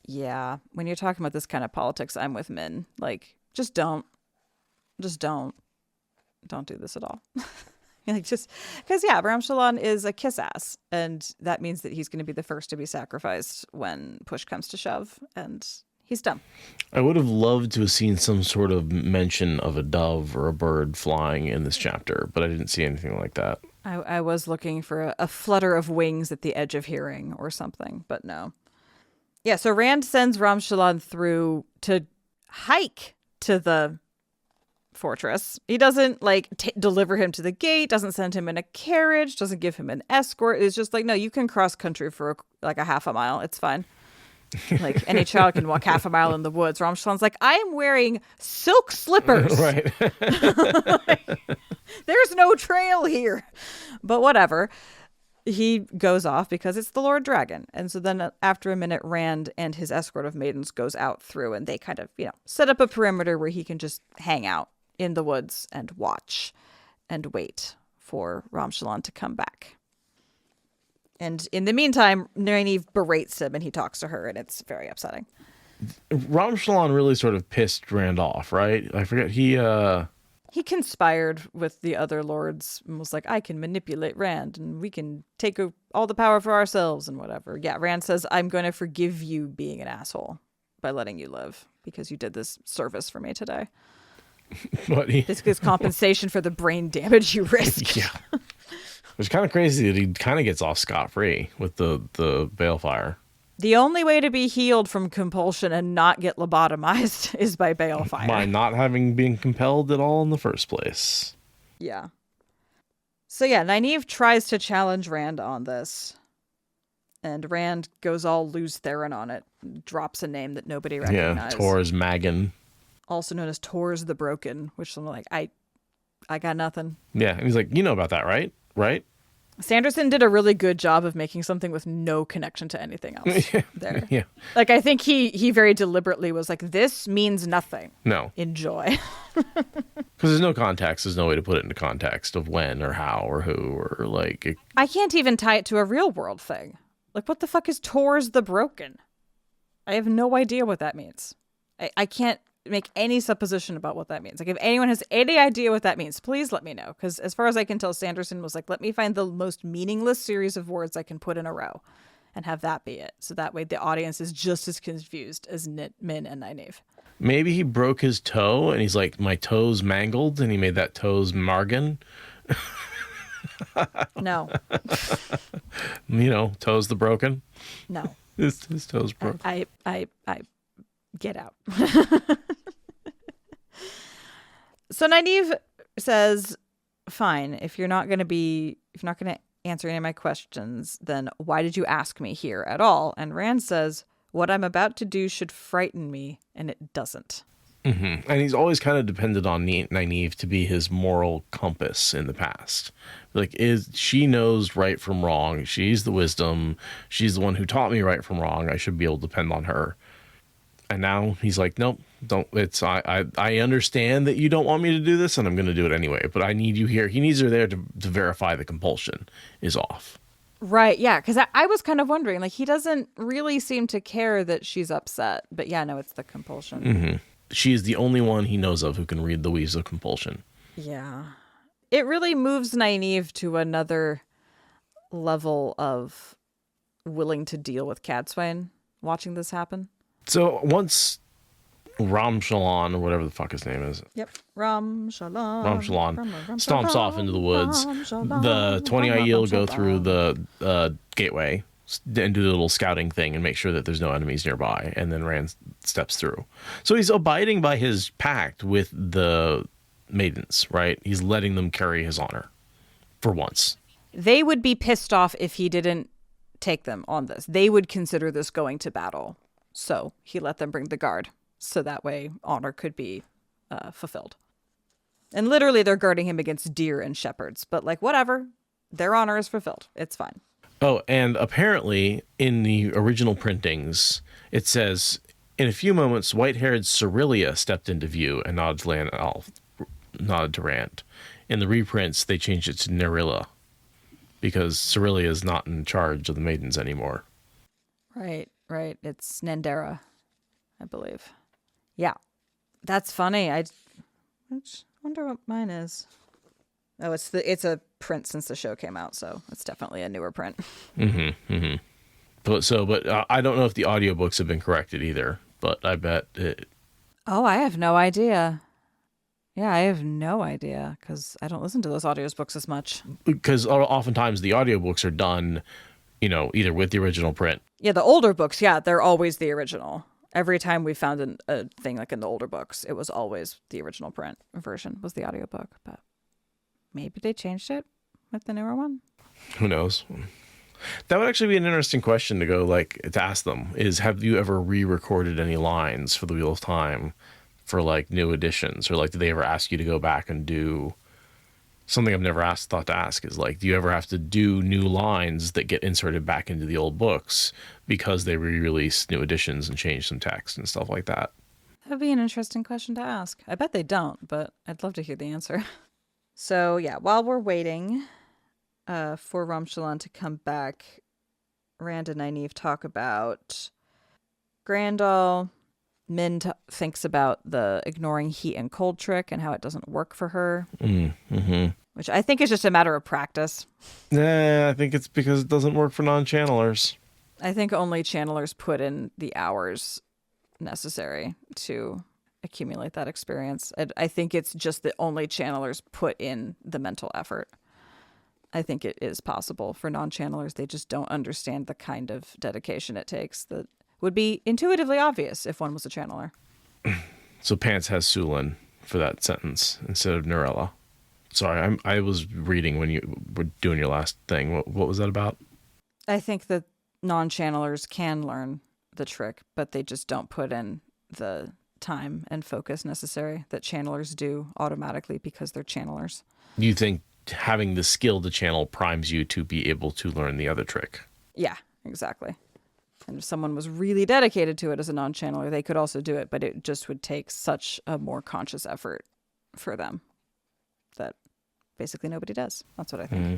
yeah, when you're talking about this kind of politics, I'm with Min. Just don't do this at all. Just because, Ram Shalon is a kiss ass, and that means that he's going to be the first to be sacrificed when push comes to shove, and he's dumb. I would have loved to have seen some sort of mention of a dove or a bird flying in this chapter, but I didn't see anything like that. I was looking for a flutter of wings at the edge of hearing or something, but no. Yeah, so Rand sends Ram Shalon through to hike to the fortress. He doesn't deliver him to the gate, doesn't send him in a carriage, doesn't give him an escort. It's just no, you can cross country for a half a mile. It's fine. Any child can walk half a mile in the woods. Ram Shalon's I am wearing silk slippers. Right. There's no trail here. But whatever. He goes off because it's the Lord Dragon. And so then after a minute, Rand and his escort of maidens goes out through, and they kind of, set up a perimeter where he can just hang out in the woods and watch and wait for Ram Shalon to come back. And in the meantime, Nynaeve berates him and he talks to her, and it's very upsetting. Ram Shalon really sort of pissed Rand off, right? I forget. He conspired with the other lords and was I can manipulate Rand and we can take all the power for ourselves and whatever. Yeah, Rand says, I'm going to forgive you being an asshole by letting you live because you did this service for me today. This is compensation for the brain damage you risked. Yeah. It's kind of crazy that he kind of gets off scot-free with the balefire. The only way to be healed from compulsion and not get lobotomized is by balefire. By not having been compelled at all in the first place. Yeah. So yeah, Nynaeve tries to challenge Rand on this. And Rand goes all Luz Theron on it. Drops a name that nobody recognizes. Yeah, Tor's Magan. Also known as Tor's the Broken, which I'm I got nothing. Yeah, and he's you know about that, right? Right? Sanderson did a really good job of making something with no connection to anything else there. Yeah. I think he very deliberately was this means nothing. No. Enjoy. Because there's no context. There's no way to put it into context of when or how or who or I can't even tie it to a real world thing. What the fuck is Tor's the Broken? I have no idea what that means. I can't make any supposition about what that means. Like, if anyone has any idea what that means, please let me know. Because as far as I can tell, Sanderson was like, let me find the most meaningless series of words I can put in a row and have that be it. So that way the audience is just as confused as Min and Nynaeve. Maybe he broke his toe and he's like, my toe's mangled, and he made that toe's Margan. No. Toes the broken. No. His toe's broken. I get out. So Nynaeve says, fine, if you're not going to answer any of my questions, then why did you ask me here at all? And Rand says, what I'm about to do should frighten me, and it doesn't. Mm-hmm. And he's always kind of depended on Nynaeve to be his moral compass in the past. Like, she knows right from wrong. She's the wisdom. She's the one who taught me right from wrong. I should be able to depend on her. And now he's like, nope, don't. I understand that you don't want me to do this, and I'm going to do it anyway. But I need you here. He needs her there to verify the compulsion is off. Right, yeah, because I was kind of wondering, like, he doesn't really seem to care that she's upset. But yeah, no, it's the compulsion. Mm-hmm. She is the only one he knows of who can read the weaves of compulsion. Yeah. It really moves Nynaeve to another level of willing to deal with Cadsuane watching this happen. So once Ram Shallan, or whatever the fuck his name is. Yep. Ram Shallan. Stomps off into the woods. The 20 Aiel go through the gateway and do the little scouting thing and make sure that there's no enemies nearby. And then Rand steps through. So he's abiding by his pact with the maidens, right? He's letting them carry his honor for once. They would be pissed off if he didn't take them on this. They would consider this going to battle. So he let them bring the guard. So that way honor could be fulfilled. And literally they're guarding him against deer and shepherds. But like, whatever. Their honor is fulfilled. It's fine. Oh, and apparently in the original printings, it says, in a few moments, white-haired Cerelia stepped into view and nodded to Rand. In the reprints, they changed it to Nerilla because Cerelia is not in charge of the maidens anymore. Right. It's Nandera, I believe. Yeah. That's funny. I wonder what mine is. Oh, it's a print since the show came out, so it's definitely a newer print. Mm-hmm. Mm-hmm. But I don't know if the audiobooks have been corrected either, but I bet it... Oh, I have no idea. Yeah, I have no idea because I don't listen to those audiobooks as much. Because oftentimes the audiobooks are done, either with the original print. Yeah, the older books, yeah, they're always the original. Every time we found a thing like in the older books, it was always the original print version was the audiobook. But maybe they changed it with the newer one. Who knows? That would actually be an interesting question to go, to ask them is, have you ever re-recorded any lines for the Wheel of Time for, new editions? Or, do they ever ask you to go back and do something I've never thought to ask is, do you ever have to do new lines that get inserted back into the old books because they re-release new editions and change some text and stuff like that? That'd be an interesting question to ask. I bet they don't, but I'd love to hear the answer. So, yeah, while we're waiting for Ram Shallan to come back, Rand and Nynaeve talk about Grandal. Min thinks about the ignoring heat and cold trick and how it doesn't work for her. Mm-hmm. Which I think is just a matter of practice. Yeah, I think it's because it doesn't work for non-channelers. I think only channelers put in the hours necessary to accumulate that experience. I think it's just that only channelers put in the mental effort. I think it is possible for non-channelers. They just don't understand the kind of dedication it takes that would be intuitively obvious if one was a channeler. So Pants has Sulin for that sentence instead of Nerella. Sorry, I was reading when you were doing your last thing. What was that about? I think that non-channelers can learn the trick, but they just don't put in the time and focus necessary that channelers do automatically because they're channelers. You think having the skill to channel primes you to be able to learn the other trick? Yeah, exactly. And if someone was really dedicated to it as a non-channeler, they could also do it, but it just would take such a more conscious effort for them that basically nobody does. That's what I think. Mm-hmm.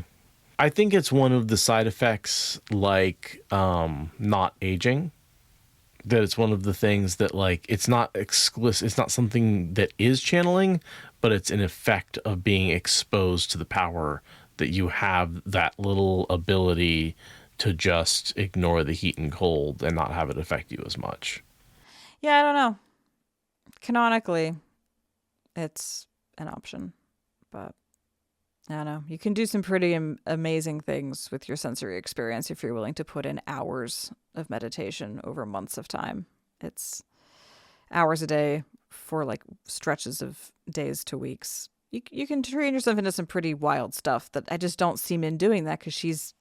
I think it's one of the side effects, not aging. that it's one of the things that, like, it's not explicit, it's not something that is channeling, but it's an effect of being exposed to the power, that you have that little ability to just ignore the heat and cold and not have it affect you as much. Yeah, I don't know. Canonically, it's an option, but I don't know. You can do some pretty amazing things with your sensory experience if you're willing to put in hours of meditation over months of time. It's hours a day for like stretches of days to weeks. You can train yourself into some pretty wild stuff that I just don't see Min doing that because she's,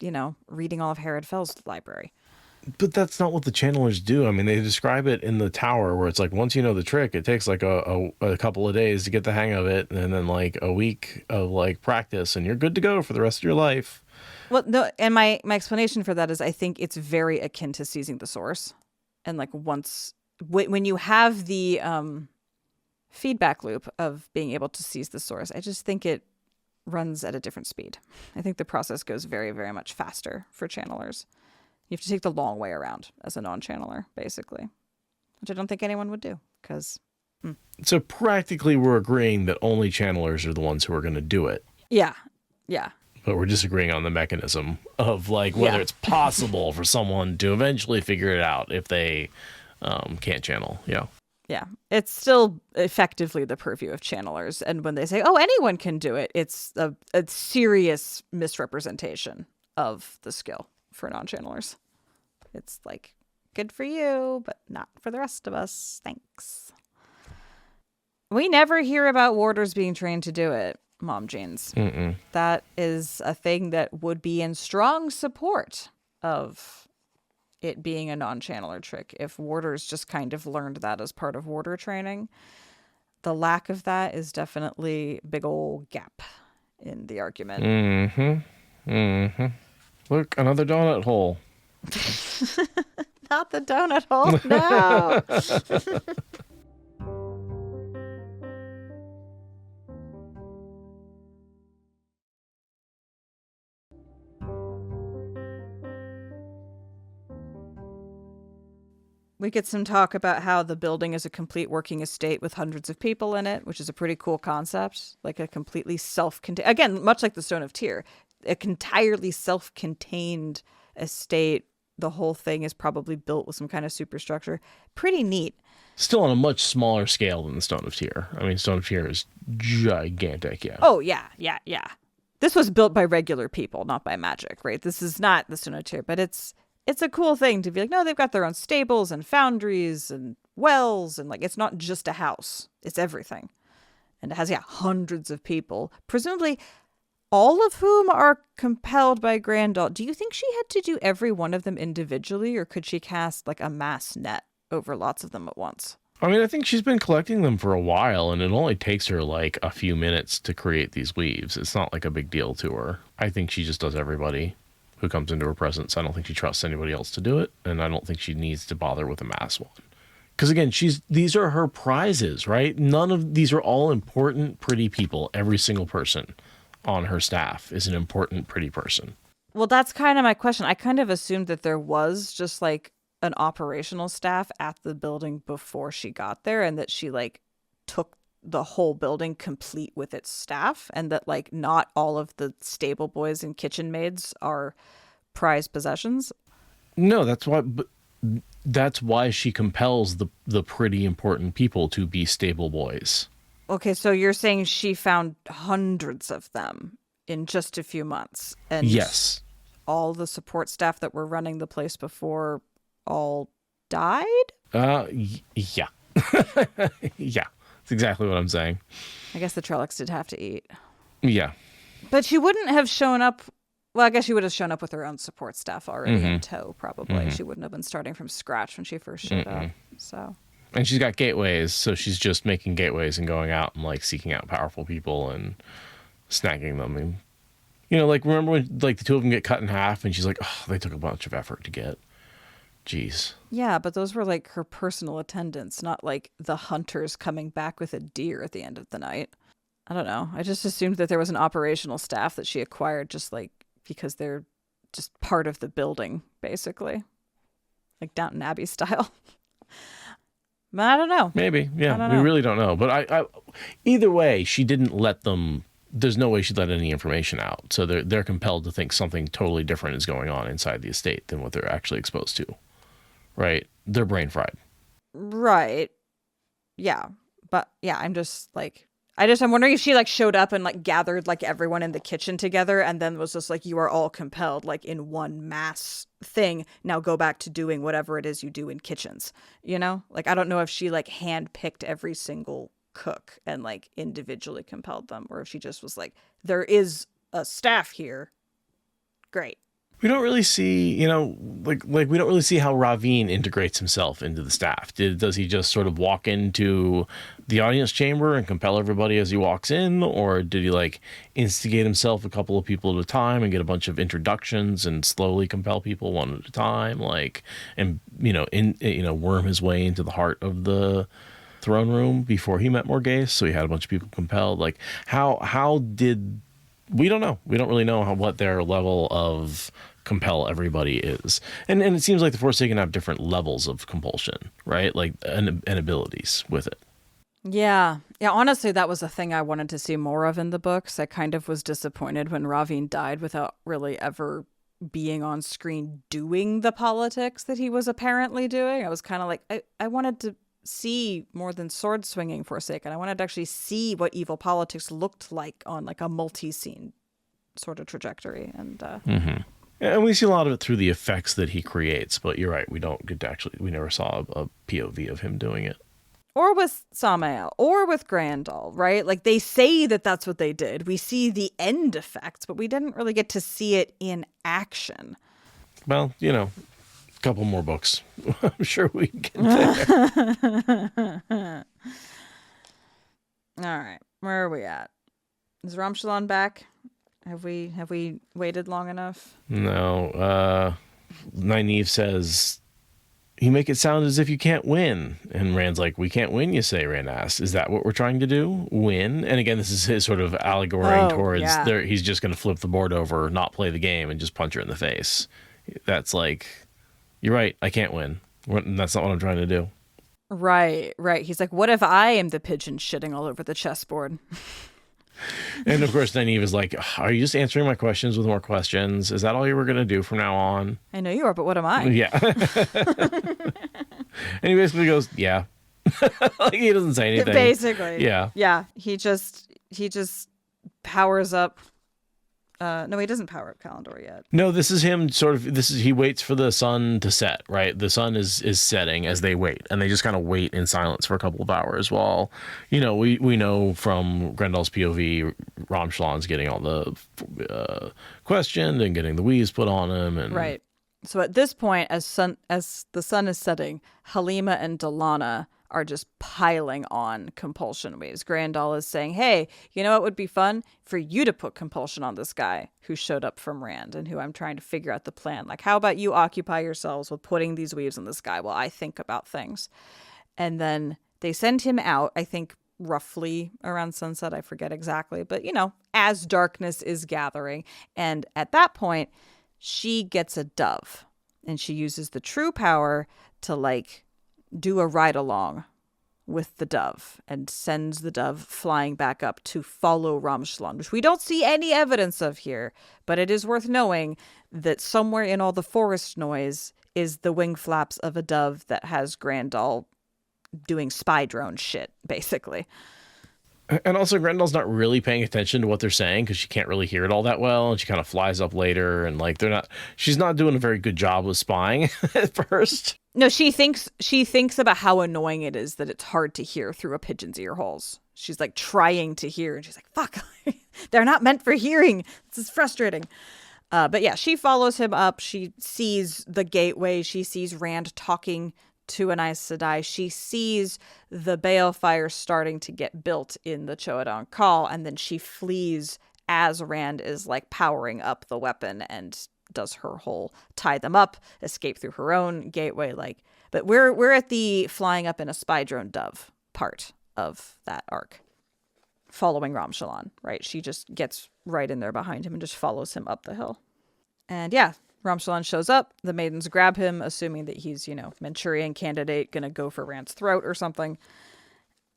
reading all of Herod Fell's library. But that's not what the channelers do. I mean, they describe it in the tower where it's like, once you know the trick, it takes like a couple of days to get the hang of it, and then like a week of like practice, and you're good to go for the rest of your life. Well, no, and my explanation for that is I think it's very akin to seizing the source. And like when you have the feedback loop of being able to seize the source, I just think it runs at a different speed. I think the process goes very, very much faster for channelers. You have to take the long way around as a non-channeler, basically, which I don't think anyone would do because... So practically we're agreeing that only channelers are the ones who are going to do it. Yeah. But we're disagreeing on the mechanism of like whether it's possible for someone to eventually figure it out if they can't channel. Yeah. It's still effectively the purview of channelers. And when they say, oh, anyone can do it, it's a serious misrepresentation of the skill for non-channelers. It's like, good for you, but not for the rest of us. Thanks. We never hear about warders being trained to do it, Mom Jeans. Mm-mm. That is a thing that would be in strong support of it being a non-channeler trick if warders just kind of learned that as part of warder training. The lack of that is definitely a big old gap in the argument. Mm-hmm. Mm-hmm. Look, another donut hole. Not the donut hole, no. We get some talk about how the building is a complete working estate with hundreds of people in it, which is a pretty cool concept. Like a completely self-contained, again, much like the Stone of Tyr, an entirely self-contained estate. The whole thing is probably built with some kind of superstructure. Pretty neat. Still on a much smaller scale than the Stone of Tyr. I mean, Stone of Tyr is gigantic, yeah. Oh, yeah. This was built by regular people, not by magic, right? This is not the Stone of Tyr, but it's a cool thing to be like, no, they've got their own stables and foundries and wells, and like, it's not just a house. It's everything. And it has, hundreds of people, presumably all of whom are compelled by Grandal. Do you think she had to do every one of them individually, or could she cast like a mass net over lots of them at once? I mean, I think she's been collecting them for a while, and it only takes her like a few minutes to create these weaves. It's not like a big deal to her. I think she just does everybody who comes into her presence. I don't think she trusts anybody else to do it, and I don't think she needs to bother with a mass one. Because again, these are her prizes, right? These are all important, pretty people. Every single person on her staff is an important, pretty person. Well, that's kind of my question. I kind of assumed that there was just like an operational staff at the building before she got there, and that she like took the whole building complete with its staff, and that like not all of the stable boys and kitchen maids are prized possessions. No, that's why she compels the pretty important people to be stable boys. Okay, so you're saying she found hundreds of them in just a few months, and yes, all the support staff that were running the place before all died? Yeah. Yeah. That's exactly what I'm saying. I guess the Trollocs did have to eat. Yeah. But she wouldn't have shown up. Well, I guess she would have shown up with her own support staff already in tow, probably. She wouldn't have been starting from scratch when she first showed up. So. And she's got gateways, so she's just making gateways and going out and like seeking out powerful people and snagging them. And like remember when like the two of them get cut in half, and she's like, oh, they took a bunch of effort to get. Jeez. Yeah, but those were like her personal attendants, not like the hunters coming back with a deer at the end of the night. I don't know. I just assumed that there was an operational staff that she acquired just like because they're just part of the building, basically. Like Downton Abbey style. But I don't know. Maybe. I Yeah, don't we know. really don't know. But I either way, she didn't let them. There's no way she let any information out. So they're compelled to think something totally different is going on inside the estate than what they're actually exposed to. Right? They're brain fried. Right. Yeah. But yeah, I'm wondering if she like showed up and like gathered like everyone in the kitchen together and then was just like, you are all compelled like in one mass thing. Now go back to doing whatever it is you do in kitchens, you know? Like, I don't know if she like handpicked every single cook and like individually compelled them, or if she just was like, there is a staff here. Great. We don't really see, like we don't really see how Ravine integrates himself into the staff. Does he just sort of walk into the audience chamber and compel everybody as he walks in, or did he like instigate himself a couple of people at a time and get a bunch of introductions and slowly compel people one at a time, worm his way into the heart of the throne room before he met Morghese, so he had a bunch of people compelled? Like how did we don't know. We don't really know what their level of compel everybody is. And it seems like the Forsaken have different levels of compulsion, right? Like, and abilities with it. Yeah. Yeah, honestly, that was a thing I wanted to see more of in the books. I kind of was disappointed when Ravine died without really ever being on screen doing the politics that he was apparently doing. I was kind of like, I wanted to see more than sword swinging Forsaken. I wanted to actually see what evil politics looked like on like a multi-scene sort of trajectory. And and we see a lot of it through the effects that he creates, but you're right, we don't get to we never saw a POV of him doing it. Or with Samael, or with Grandal, right? Like, they say that that's what they did. We see the end effects, but we didn't really get to see it in action. Well, couple more books. I'm sure we can get there. All right. Where are we at? Is Ramshalon back? Have we waited long enough? No. Nynaeve says, you make it sound as if you can't win. And Rand's like, we can't win, you say, Rand asks. Is that what we're trying to do? Win? And again, this is his sort of allegory towards he's just going to flip the board over, not play the game, and just punch her in the face. That's like, you're right, I can't win. That's not what I'm trying to do. Right. He's like, what if I am the pigeon shitting all over the chessboard? And of course, Nynaeve is like, are you just answering my questions with more questions? Is that all you were going to do from now on? I know you are, but what am I? Yeah. And he basically goes, yeah. Like, he doesn't say anything. Basically. Yeah. Yeah. He just powers up. No, he doesn't power up Kalendor yet. No, this is him he waits for the sun to set, right? The sun is setting as they wait, and they just kind of wait in silence for a couple of hours while, we know from Grendal's POV, Ramshalon's getting all the questioned and getting the weaves put on him. And right. So at this point, as the sun is setting, Halima and Delana are just piling on compulsion waves. Grandal is saying, hey, you know what would be fun? For you to put compulsion on this guy who showed up from Rand and who I'm trying to figure out the plan. Like, how about you occupy yourselves with putting these weaves on this guy while I think about things? And then they send him out, I think roughly around sunset. I forget exactly. But, as darkness is gathering. And at that point, she gets a dove. And she uses the true power to, do a ride along with the dove and sends the dove flying back up to follow Ramshalon, which we don't see any evidence of here, but it is worth knowing that somewhere in all the forest noise is the wing flaps of a dove that has Grandal doing spy drone shit, basically. And also, Grendal's not really paying attention to what they're saying because she can't really hear it all that well, and she kind of flies up later, and she's not doing a very good job with spying at first. No, she thinks about how annoying it is that it's hard to hear through a pigeon's ear holes. She's trying to hear, and she's like, fuck, they're not meant for hearing. This is frustrating. But yeah, she follows him up. She sees the gateway. She sees Rand talking to an Aes Sedai. She sees the balefire starting to get built in the Cho'odon Call, and then she flees as Rand is powering up the weapon and does her whole tie them up, escape through her own gateway. But we're at the flying up in a spy drone dove part of that arc, following Ramshalon, right? She just gets right in there behind him and just follows him up the hill. And yeah, Ramshalan shows up. The maidens grab him, assuming that he's, Manchurian candidate, gonna go for Rand's throat or something.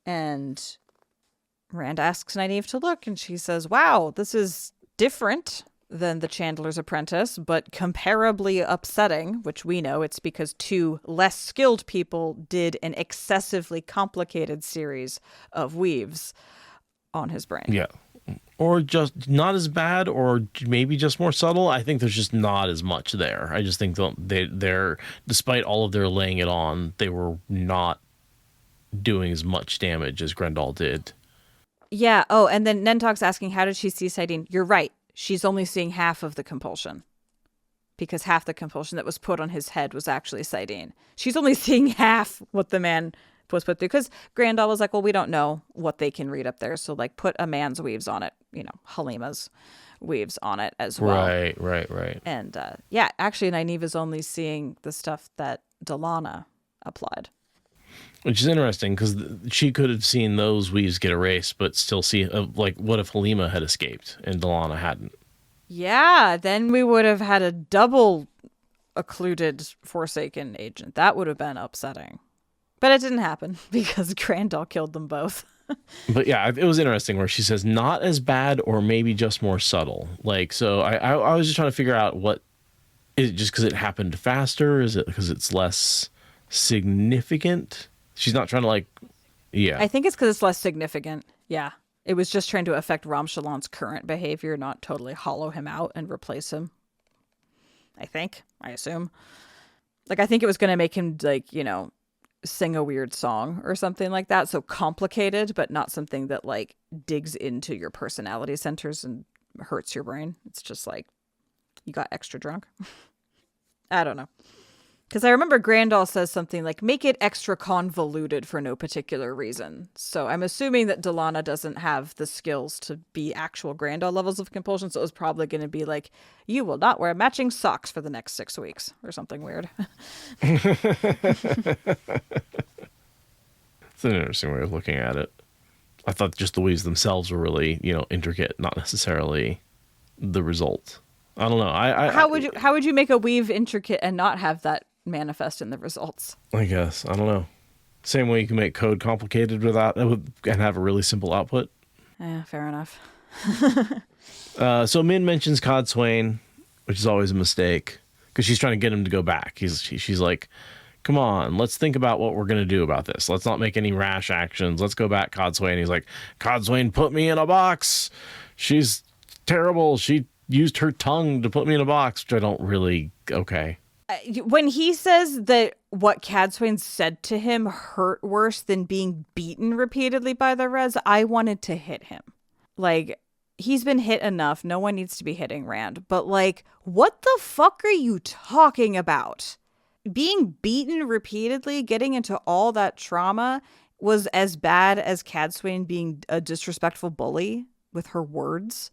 And Rand asks Nynaeve to look, and she says, wow, this is different than the Chandler's Apprentice, but comparably upsetting, which we know it's because two less skilled people did an excessively complicated series of weaves on his brain. Yeah. Or just not as bad, or maybe just more subtle. I think there's just not as much there. I just think they're despite all of their laying it on, they were not doing as much damage as Grendel did. Yeah. Oh, and then Nentalk's asking, how did she see Saidin? You're right. She's only seeing half of the compulsion, because half the compulsion that was put on his head was actually Saidin. She's only seeing half what the man was put through, because Grandal was like, well, we don't know what they can read up there, so like put a man's weaves on it, Halima's weaves on it as well. Right. And yeah, actually Nynaeve is only seeing the stuff that Delana applied. Which is interesting, because she could have seen those weaves get erased, but still see, what if Halima had escaped and Delana hadn't? Yeah, then we would have had a double occluded Forsaken agent. That would have been upsetting. But it didn't happen, because Grandal killed them both. But yeah, it was interesting where she says, not as bad, or maybe just more subtle. So I was just trying to figure out, what is it, just because it happened faster? Is it because it's less significant? She's not trying to yeah. I think it's because it's less significant. Yeah. It was just trying to affect Ramshalan's current behavior, not totally hollow him out and replace him. I assume. I think it was going to make him sing a weird song or something like that. So complicated, but not something that digs into your personality centers and hurts your brain. It's just you got extra drunk. I don't know. Because I remember Grandal says something like, make it extra convoluted for no particular reason. So I'm assuming that Delana doesn't have the skills to be actual Grandal levels of compulsion. So it was probably going to be you will not wear matching socks for the next 6 weeks or something weird. It's an interesting way of looking at it. I thought just the weaves themselves were really, intricate, not necessarily the result. I don't know. How would you make a weave intricate and not have that manifest in the results? I guess. I don't know. Same way you can make code complicated and have a really simple output. Yeah, fair enough. So Min mentions Codswain, which is always a mistake, because she's trying to get him to go back. She's like, come on, let's think about what we're going to do about this. Let's not make any rash actions. Let's go back, Codswain. He's like, Codswain put me in a box. She's terrible. She used her tongue to put me in a box, which I don't really, okay. When he says that what Codswain said to him hurt worse than being beaten repeatedly by the Reds, I wanted to hit him. He's been hit enough. No one needs to be hitting Rand. But what the fuck are you talking about? Being beaten repeatedly, getting into all that trauma was as bad as Codswain being a disrespectful bully with her words.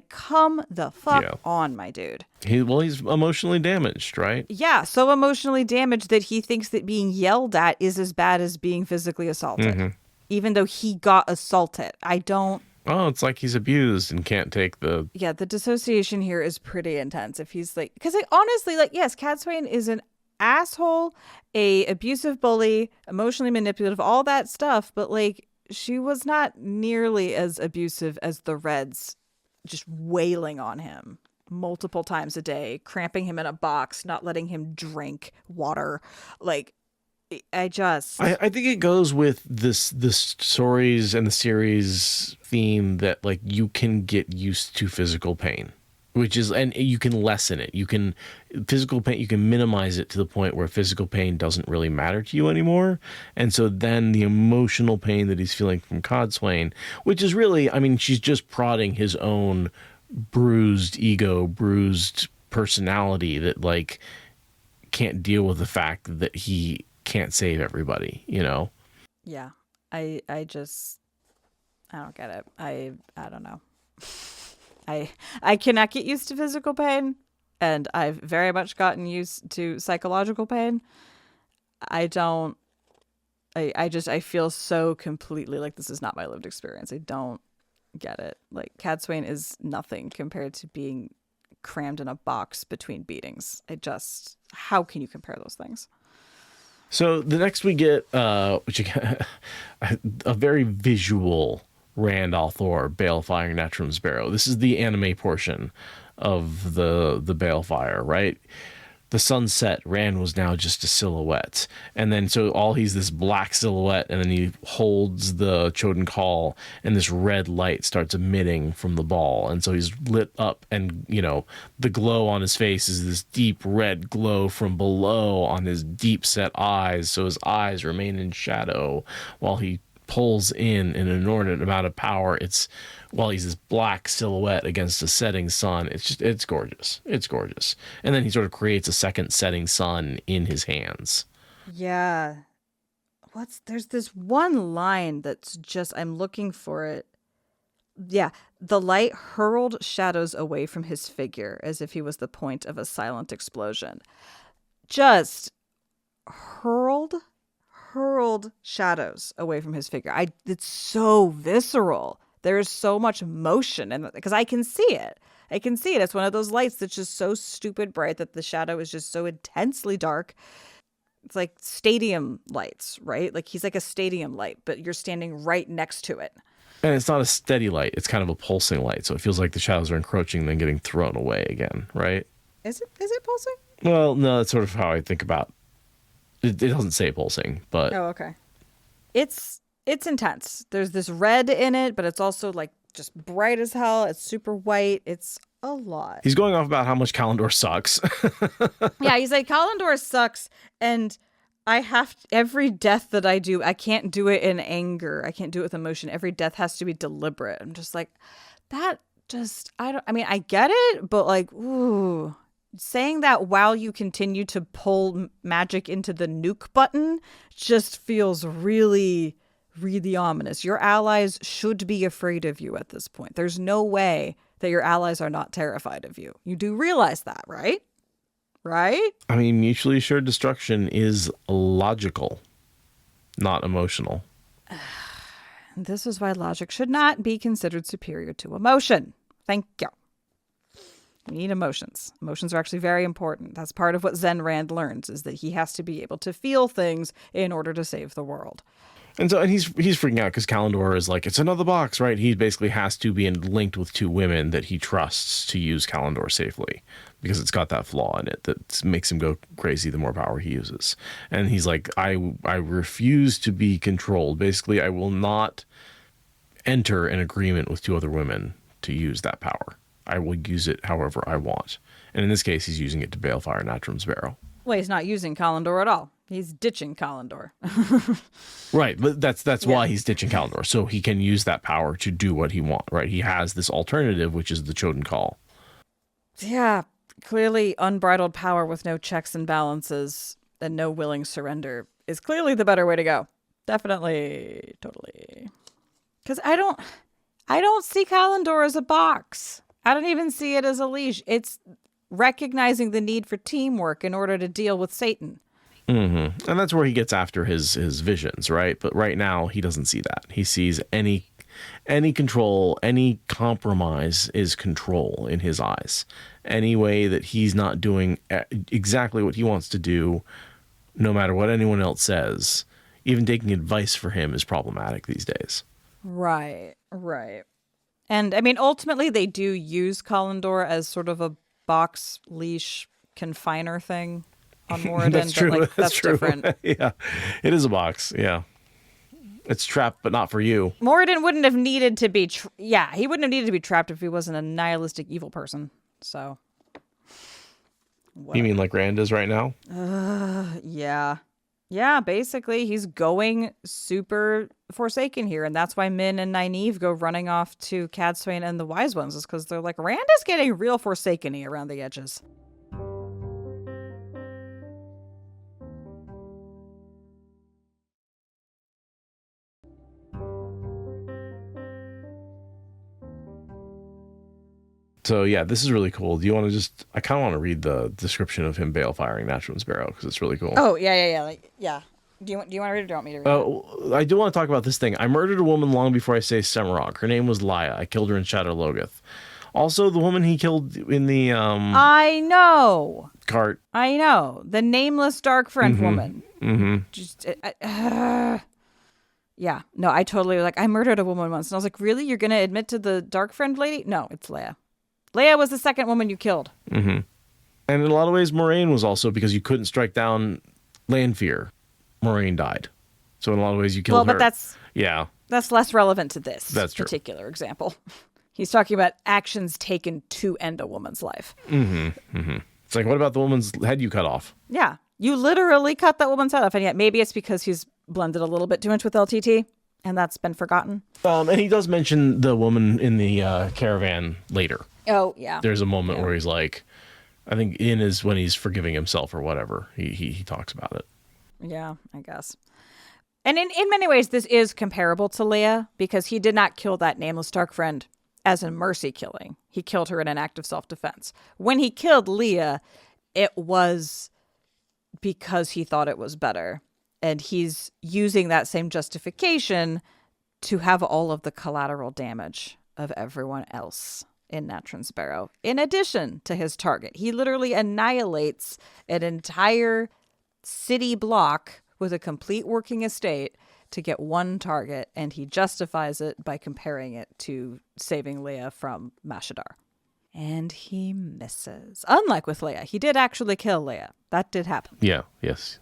Come the fuck on, my dude. He's emotionally damaged, right? Yeah, so emotionally damaged that he thinks that being yelled at is as bad as being physically assaulted, even though he got assaulted. Oh, it's like he's abused and can't take the... Yeah, the dissociation here is pretty intense. If he's because honestly, yes, Codswain is an asshole, a abusive bully, emotionally manipulative, all that stuff, but she was not nearly as abusive as the Reds, just wailing on him multiple times a day, cramping him in a box, not letting him drink water. I think it goes with the stories and the series theme that you can get used to physical pain, and you can lessen it. Physical pain, you can minimize it to the point where physical pain doesn't really matter to you anymore. And so then the emotional pain that he's feeling from Codswain, which is really, she's just prodding his own bruised ego, bruised personality that can't deal with the fact that he can't save everybody, Yeah. I don't get it. I don't know. I cannot get used to physical pain, and I've very much gotten used to psychological pain. I feel so completely this is not my lived experience. I don't get it. Codswain is nothing compared to being crammed in a box between beatings. How can you compare those things? So the next we get, a very visual Rand al'Thor Balefire Natrum Sparrow. This is the anime portion of the Balefire, right? The sunset, Rand was now just a silhouette. And then so he's this black silhouette, and then he holds the Choden Call, and this red light starts emitting from the ball. And so he's lit up, and, the glow on his face is this deep red glow from below on his deep set eyes. So his eyes remain in shadow while he pulls in an inordinate amount of power. While he's this black silhouette against a setting sun. It's gorgeous. It's gorgeous. And then he sort of creates a second setting sun in his hands. Yeah. There's this one line that's just, I'm looking for it. Yeah. The light hurled shadows away from his figure as if he was the point of a silent explosion. Just hurled shadows away from his figure. It's so visceral. There is so much motion, because I can see it. It's one of those lights that's just so stupid bright that the shadow is just so intensely dark. It's like stadium lights, right? Like he's like a stadium light, but you're standing right next to it. And it's not a steady light. It's kind of a pulsing light. So it feels like the shadows are encroaching and then getting thrown away again, right? Is it pulsing? Well, no, that's sort of how I think about it. It doesn't say pulsing, but... Oh, okay. It's intense. There's this red in it, but it's also like just bright as hell. It's super white. It's a lot. He's going off about how much Kalendor sucks. Yeah, he's like, Kalendor sucks, and every death that I do, I can't do it in anger. I can't do it with emotion. Every death has to be deliberate. I'm just like, I get it, but like, ooh. Saying that while you continue to pull magic into the nuke button just feels really, really ominous. Your allies should be afraid of you at this point. There's no way that your allies are not terrified of you. You do realize that, right? Right? I mean, mutually assured destruction is logical, not emotional. This is why logic should not be considered superior to emotion. Thank you. We need emotions. Emotions are actually very important. That's part of what Zen Rand learns, is that he has to be able to feel things in order to save the world. And he's freaking out because Kalendor is like, it's another box, right? He basically has to be linked with two women that he trusts to use Kalendor safely, because it's got that flaw in it that makes him go crazy the more power he uses. And he's like, I refuse to be controlled. Basically, I will not enter an agreement with two other women to use that power. I will use it however I want. And in this case, he's using it to Balefire Natrum Sparrow. Well, he's not using Kalendor at all. He's ditching Kalendor. Right, but that's why he's ditching Kalendor, so he can use that power to do what he wants, right? He has this alternative, which is the Choden Call. Yeah, clearly unbridled power with no checks and balances and no willing surrender is clearly the better way to go. Definitely, totally. Because I don't see Kalendor as a box. I don't even see it as a leash. It's recognizing the need for teamwork in order to deal with Satan. Mm-hmm. And that's where he gets after his visions, right? But right now, he doesn't see that. He sees any control, any compromise is control in his eyes. Any way that he's not doing exactly what he wants to do, no matter what anyone else says, even taking advice for him is problematic these days. Right. And I mean, ultimately, they do use Kalendor as sort of a box leash confiner thing on Moradin. That's true. But like, that's true. different. Yeah, it is a box. Yeah, it's trapped, but not for you. Moradin wouldn't have needed to be. He wouldn't have needed to be trapped if he wasn't a nihilistic evil person. So. You mean like Rand is right now? Yeah. Yeah, basically, he's going super Forsaken here, and that's why Min and Nynaeve go running off to Cadsuane and the Wise Ones, is because they're like, Rand is getting real Forsaken-y around the edges. So yeah, this is really cool. Do you want to I kind of want to read the description of him balefiring Natrum Sparrow because it's really cool. Oh, yeah. Do you want to read it or do you want me to read it? I do want to talk about this thing. I murdered a woman long before I say Semirog. Her name was Leia. I killed her in Shadar Logoth. Also, the woman he killed in the I know. cart. I know. The nameless dark friend woman. Mm-hmm. Just, yeah. No, I totally like, I murdered a woman once. And I was like, really? You're going to admit to the dark friend lady? No, it's Leah. Leah was the second woman you killed. Mm-hmm. And in a lot of ways, Moraine was also because you couldn't strike down Lanfear. Moraine died. So in a lot of ways, you killed her. Well, but yeah. That's less relevant to this That's true. particular example. He's talking about actions taken to end a woman's life. Mm-hmm. Mm-hmm. It's like, what about the woman's head you cut off? Yeah. You literally cut that woman's head off. And yet maybe it's because he's blended a little bit too much with LTT and that's been forgotten. And he does mention the woman in the caravan later. Oh, yeah. There's a moment where he's like, I think in is when he's forgiving himself or whatever. He talks about it. Yeah, I guess. And in many ways, this is comparable to Leah because he did not kill that nameless dark friend as a mercy killing. He killed her in an act of self-defense. When he killed Leah, it was because he thought it was better. And he's using that same justification to have all of the collateral damage of everyone else in Natron Sparrow, in addition to his target. He literally annihilates an entire city block with a complete working estate to get one target, and he justifies it by comparing it to saving Leah from Mashadar. And he misses. Unlike with Leah, he did actually kill Leah. That did happen. Yeah, yes.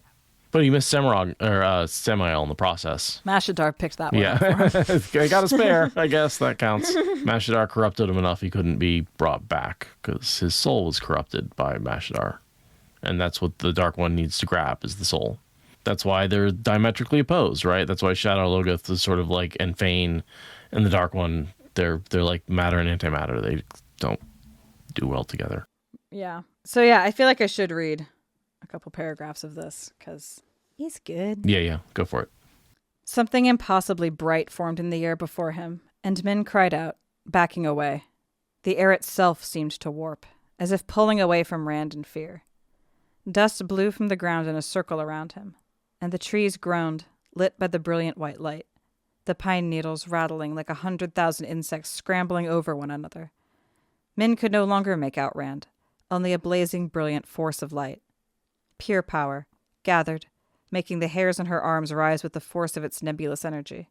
But he missed Samael in the process. Mashadar picked that one up for him. I got a spare. I guess that counts. Mashadar corrupted him enough he couldn't be brought back because his soul was corrupted by Mashadar. And that's what the Dark One needs to grab, is the soul. That's why they're diametrically opposed, right? That's why Shadow Logoth is sort of like, and Fane and the Dark One, they're like matter and antimatter. They don't do well together. Yeah. So yeah, I feel like I should read a couple paragraphs of this because he's good. Yeah, go for it. Something impossibly bright formed in the air before him, and Min cried out, backing away. The air itself seemed to warp, as if pulling away from Rand in fear. Dust blew from the ground in a circle around him, and the trees groaned, lit by the brilliant white light, the pine needles rattling like 100,000 insects scrambling over one another. Min could no longer make out Rand, only a blazing, brilliant force of light. Pure power, gathered, making the hairs on her arms rise with the force of its nebulous energy.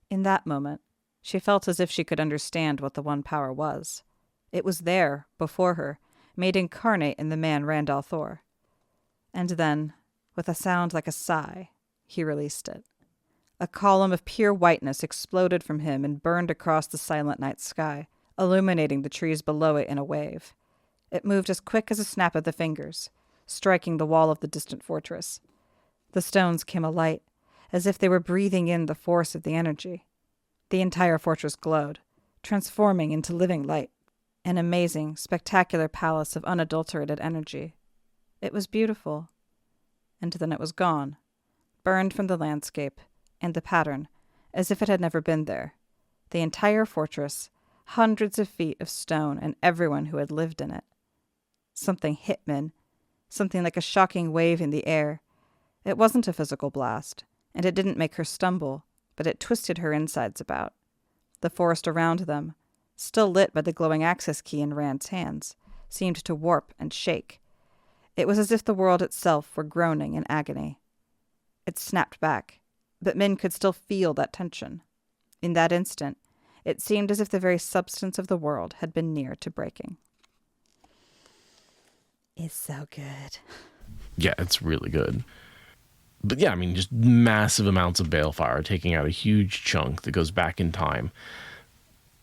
In that moment, she felt as if she could understand what the one power was. It was there, before her, made incarnate in the man Randall Thor. And then, with a sound like a sigh, he released it. A column of pure whiteness exploded from him and burned across the silent night sky, illuminating the trees below it in a wave. It moved as quick as a snap of the fingers, striking the wall of the distant fortress. The stones came alight, as if they were breathing in the force of the energy. The entire fortress glowed, transforming into living light, an amazing, spectacular palace of unadulterated energy. It was beautiful. And then it was gone, burned from the landscape and the pattern, as if it had never been there. The entire fortress, hundreds of feet of stone, and everyone who had lived in it. Something hit Min, something like a shocking wave in the air. It wasn't a physical blast, and it didn't make her stumble, but it twisted her insides about. The forest around them, still lit by the glowing access key in Rand's hands, seemed to warp and shake. It was as if the world itself were groaning in agony. It snapped back, but Min could still feel that tension. In that instant, it seemed as if the very substance of the world had been near to breaking. It's so good. Yeah, it's really good. But yeah, I mean, just massive amounts of balefire taking out a huge chunk that goes back in time.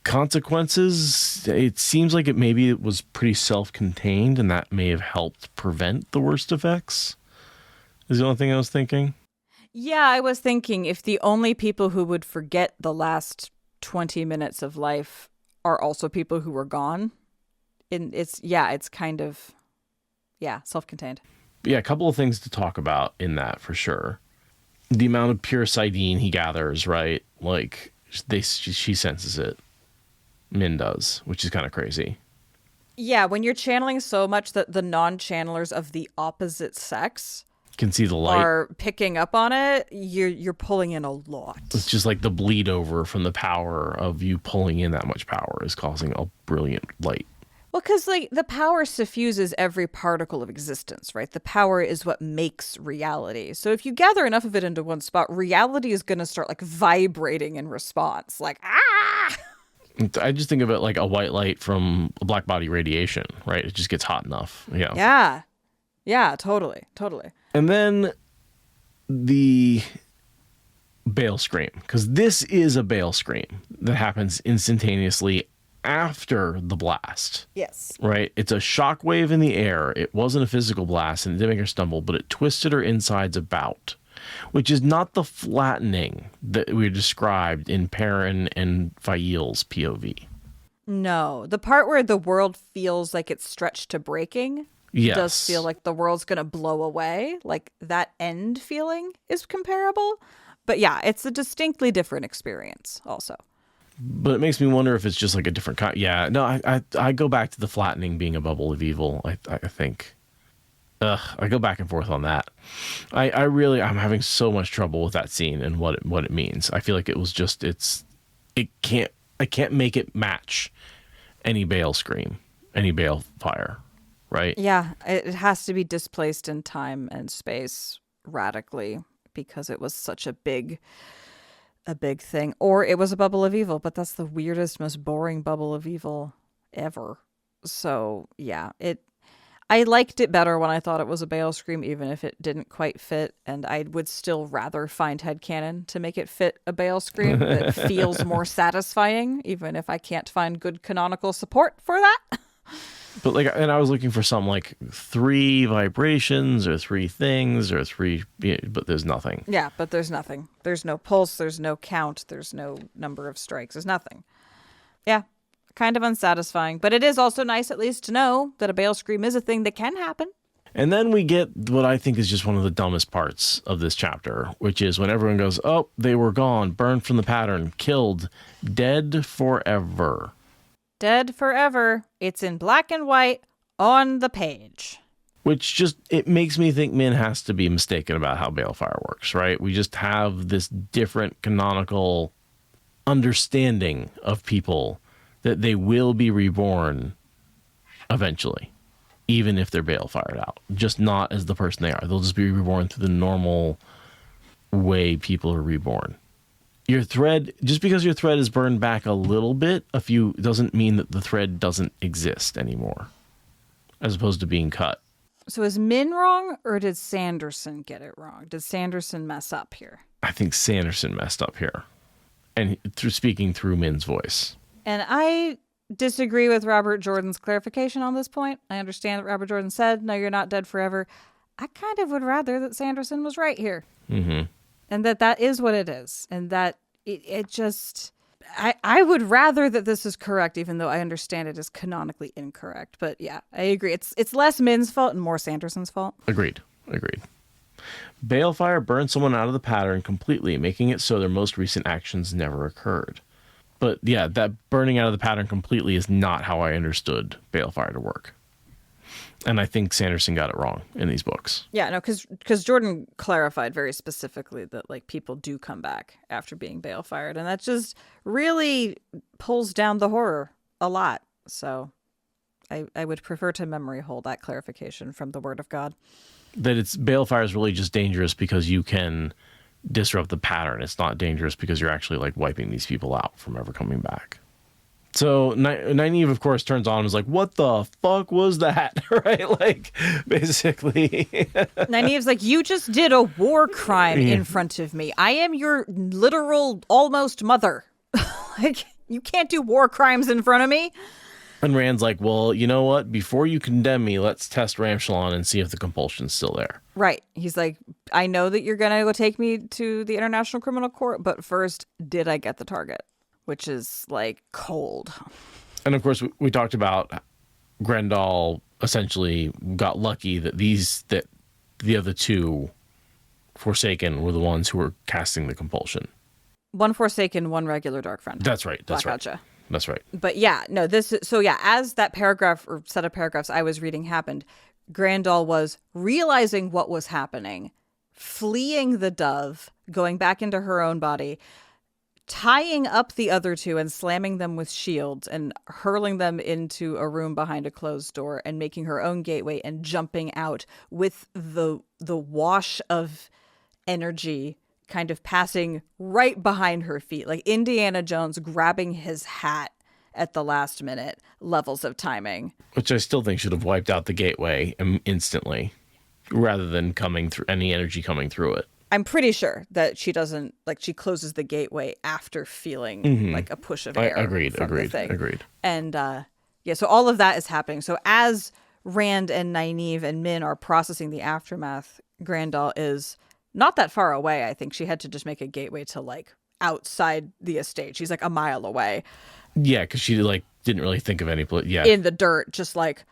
Consequences, it seems like it was pretty self-contained, and that may have helped prevent the worst effects, is the only thing I was thinking. Yeah, I was thinking if the only people who would forget the last 20 minutes of life are also people who were gone, it's kind of, self-contained. Yeah, a couple of things to talk about in that for sure. The amount of pure Sidene he gathers, right? Like, she senses it. Min does, which is kind of crazy. Yeah, when you're channeling so much that the non-channelers of the opposite sex can see the light. are picking up on it, you're pulling in a lot. It's just like the bleed over from the power of you pulling in that much power is causing a brilliant light. Well, because like the power suffuses every particle of existence, right? The power is what makes reality. So if you gather enough of it into one spot, reality is going to start like vibrating in response, like ah. I just think of it like a white light from a black body radiation, right? It just gets hot enough. Yeah, totally. And then the Bale scream, because this is a Bale scream that happens instantaneously after the blast. Yes. Right? It's a shockwave in the air. It wasn't a physical blast and it didn't make her stumble, but it twisted her insides about, which is not the flattening that we described in Perrin and Fail's POV. No, the part where the world feels like it's stretched to breaking does feel like the world's going to blow away. Like that end feeling is comparable. But yeah, it's a distinctly different experience also. But it makes me wonder if it's just like a different kind. Yeah, no, I go back to the flattening being a bubble of evil. I think. I go back and forth on that. I'm having so much trouble with that scene and what it means. I feel like it was just I can't make it match any Bale scream, any Bale fire, right? Yeah, it has to be displaced in time and space radically because it was such a big thing, or it was a bubble of evil, but that's the weirdest, most boring bubble of evil ever. So yeah, I liked it better when I thought it was a Bale scream, even if it didn't quite fit, and I would still rather find headcanon to make it fit a Bale scream that feels more satisfying, even if I can't find good canonical support for that. But and I was looking for some like 3 vibrations or 3 things or 3, but there's nothing. Yeah, but there's nothing. There's no pulse. There's no count. There's no number of strikes. There's nothing. Yeah, kind of unsatisfying. But it is also nice at least to know that a Bale scream is a thing that can happen. And then we get what I think is just one of the dumbest parts of this chapter, which is when everyone goes, oh, they were gone, burned from the pattern, killed, dead forever. Dead forever. It's in black and white on the page. Which just, it makes me think Min has to be mistaken about how Balefire works, right? We just have this different canonical understanding of people that they will be reborn eventually, even if they're Balefired out. Just not as the person they are. They'll just be reborn through the normal way people are reborn. Your thread, just because your thread is burned back a little bit, doesn't mean that the thread doesn't exist anymore, as opposed to being cut. So is Min wrong, or did Sanderson get it wrong? Did Sanderson mess up here? I think Sanderson messed up here, and speaking through Min's voice. And I disagree with Robert Jordan's clarification on this point. I understand that Robert Jordan said, no, you're not dead forever. I kind of would rather that Sanderson was right here. Mm-hmm. And that is what it is. And that it just... I would rather that this is correct, even though I understand it is canonically incorrect. But yeah, I agree. It's less Min's fault and more Sanderson's fault. Agreed. Balefire burned someone out of the pattern completely, making it so their most recent actions never occurred. But yeah, that burning out of the pattern completely is not how I understood Balefire to work. And I think Sanderson got it wrong in these books. Yeah, no, because Jordan clarified very specifically that like people do come back after being Balefired, and that just really pulls down the horror a lot. So I would prefer to memory hold that clarification from the Word of God. That Balefire is really just dangerous because you can disrupt the pattern. It's not dangerous because you're actually like wiping these people out from ever coming back. So Nynaeve, of course, turns on and is like, what the fuck was that? Right? Like, basically. Nynaeve's like, you just did a war crime in front of me. I am your literal almost mother. Like, you can't do war crimes in front of me. And Rand's like, well, you know what? Before you condemn me, let's test Ramshalon and see if the compulsion's still there. Right. He's like, I know that you're going to go take me to the International Criminal Court, but first, did I get the target? Which is like cold. And of course, we talked about Grendel essentially got lucky that the other two Forsaken were the ones who were casting the compulsion. One Forsaken, one regular Dark Friend. That's right. That's right. Gotcha. That's right. But yeah, no, as that paragraph or set of paragraphs I was reading happened, Grandal was realizing what was happening, fleeing the dove, going back into her own body, tying up the other two and slamming them with shields and hurling them into a room behind a closed door and making her own gateway and jumping out with the wash of energy kind of passing right behind her feet, like Indiana Jones grabbing his hat at the last minute levels of timing. Which I still think should have wiped out the gateway instantly rather than coming through any energy coming through it. I'm pretty sure that she doesn't, like, she closes the gateway after feeling like a push of air. Agreed. And so all of that is happening. So as Rand and Nynaeve and Min are processing the aftermath, Grandal is not that far away. I think she had to just make a gateway to like outside the estate. She's like a mile away. Yeah, because she like didn't really think of any place. Yeah, in the dirt, just like,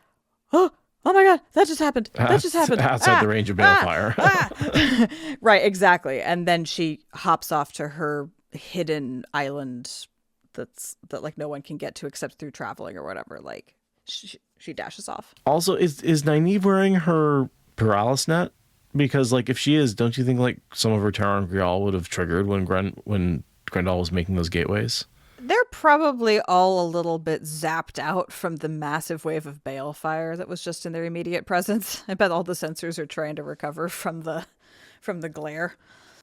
oh my God, that just happened. That just happened. Outside the range of balefire. Right, exactly. And then she hops off to her hidden island that like no one can get to except through traveling or whatever. Like she dashes off. Also, is Nynaeve wearing her paralysis net? Because like if she is, don't you think like some of her Terror and Grial would have triggered when Grendel was making those gateways? They're probably all a little bit zapped out from the massive wave of balefire that was just in their immediate presence. I bet all the sensors are trying to recover from the glare.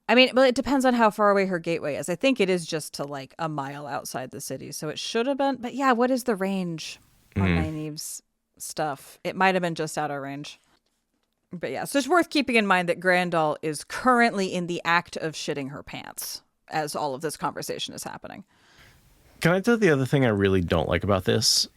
I mean, but it depends on how far away her gateway is. I think it is just to like a mile outside the city, so it should have been. But yeah, what is the range on Nynaeve's stuff? It might have been just out of range. But yeah, so it's worth keeping in mind that Grandal is currently in the act of shitting her pants as all of this conversation is happening. Can I tell you the other thing I really don't like about this?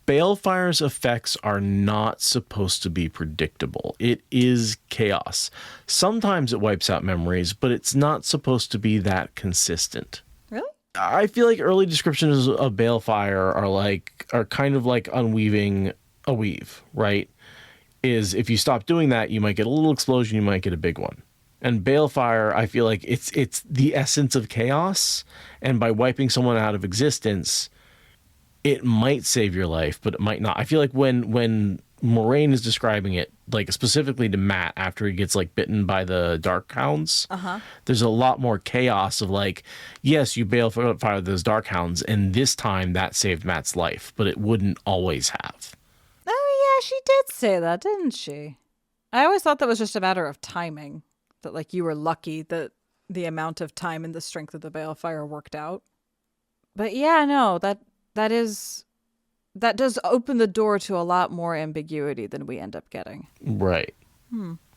Balefire's effects are not supposed to be predictable. It is chaos. Sometimes it wipes out memories, but it's not supposed to be that consistent. Really? I feel like early descriptions of Balefire are kind of like unweaving a weave, right? Is if you stop doing that, you might get a little explosion, you might get a big one. And Balefire, I feel like it's the essence of chaos, and by wiping someone out of existence, it might save your life, but it might not. I feel like when Moraine is describing it, like specifically to Matt after he gets like bitten by the dark hounds, there's a lot more chaos of like, yes, you Balefire those dark hounds, and this time that saved Matt's life, but it wouldn't always have. Oh yeah, she did say that, didn't she? I always thought that was just a matter of timing. That like you were lucky that the amount of time and the strength of the balefire worked out. But yeah, no, that does open the door to a lot more ambiguity than we end up getting. Right.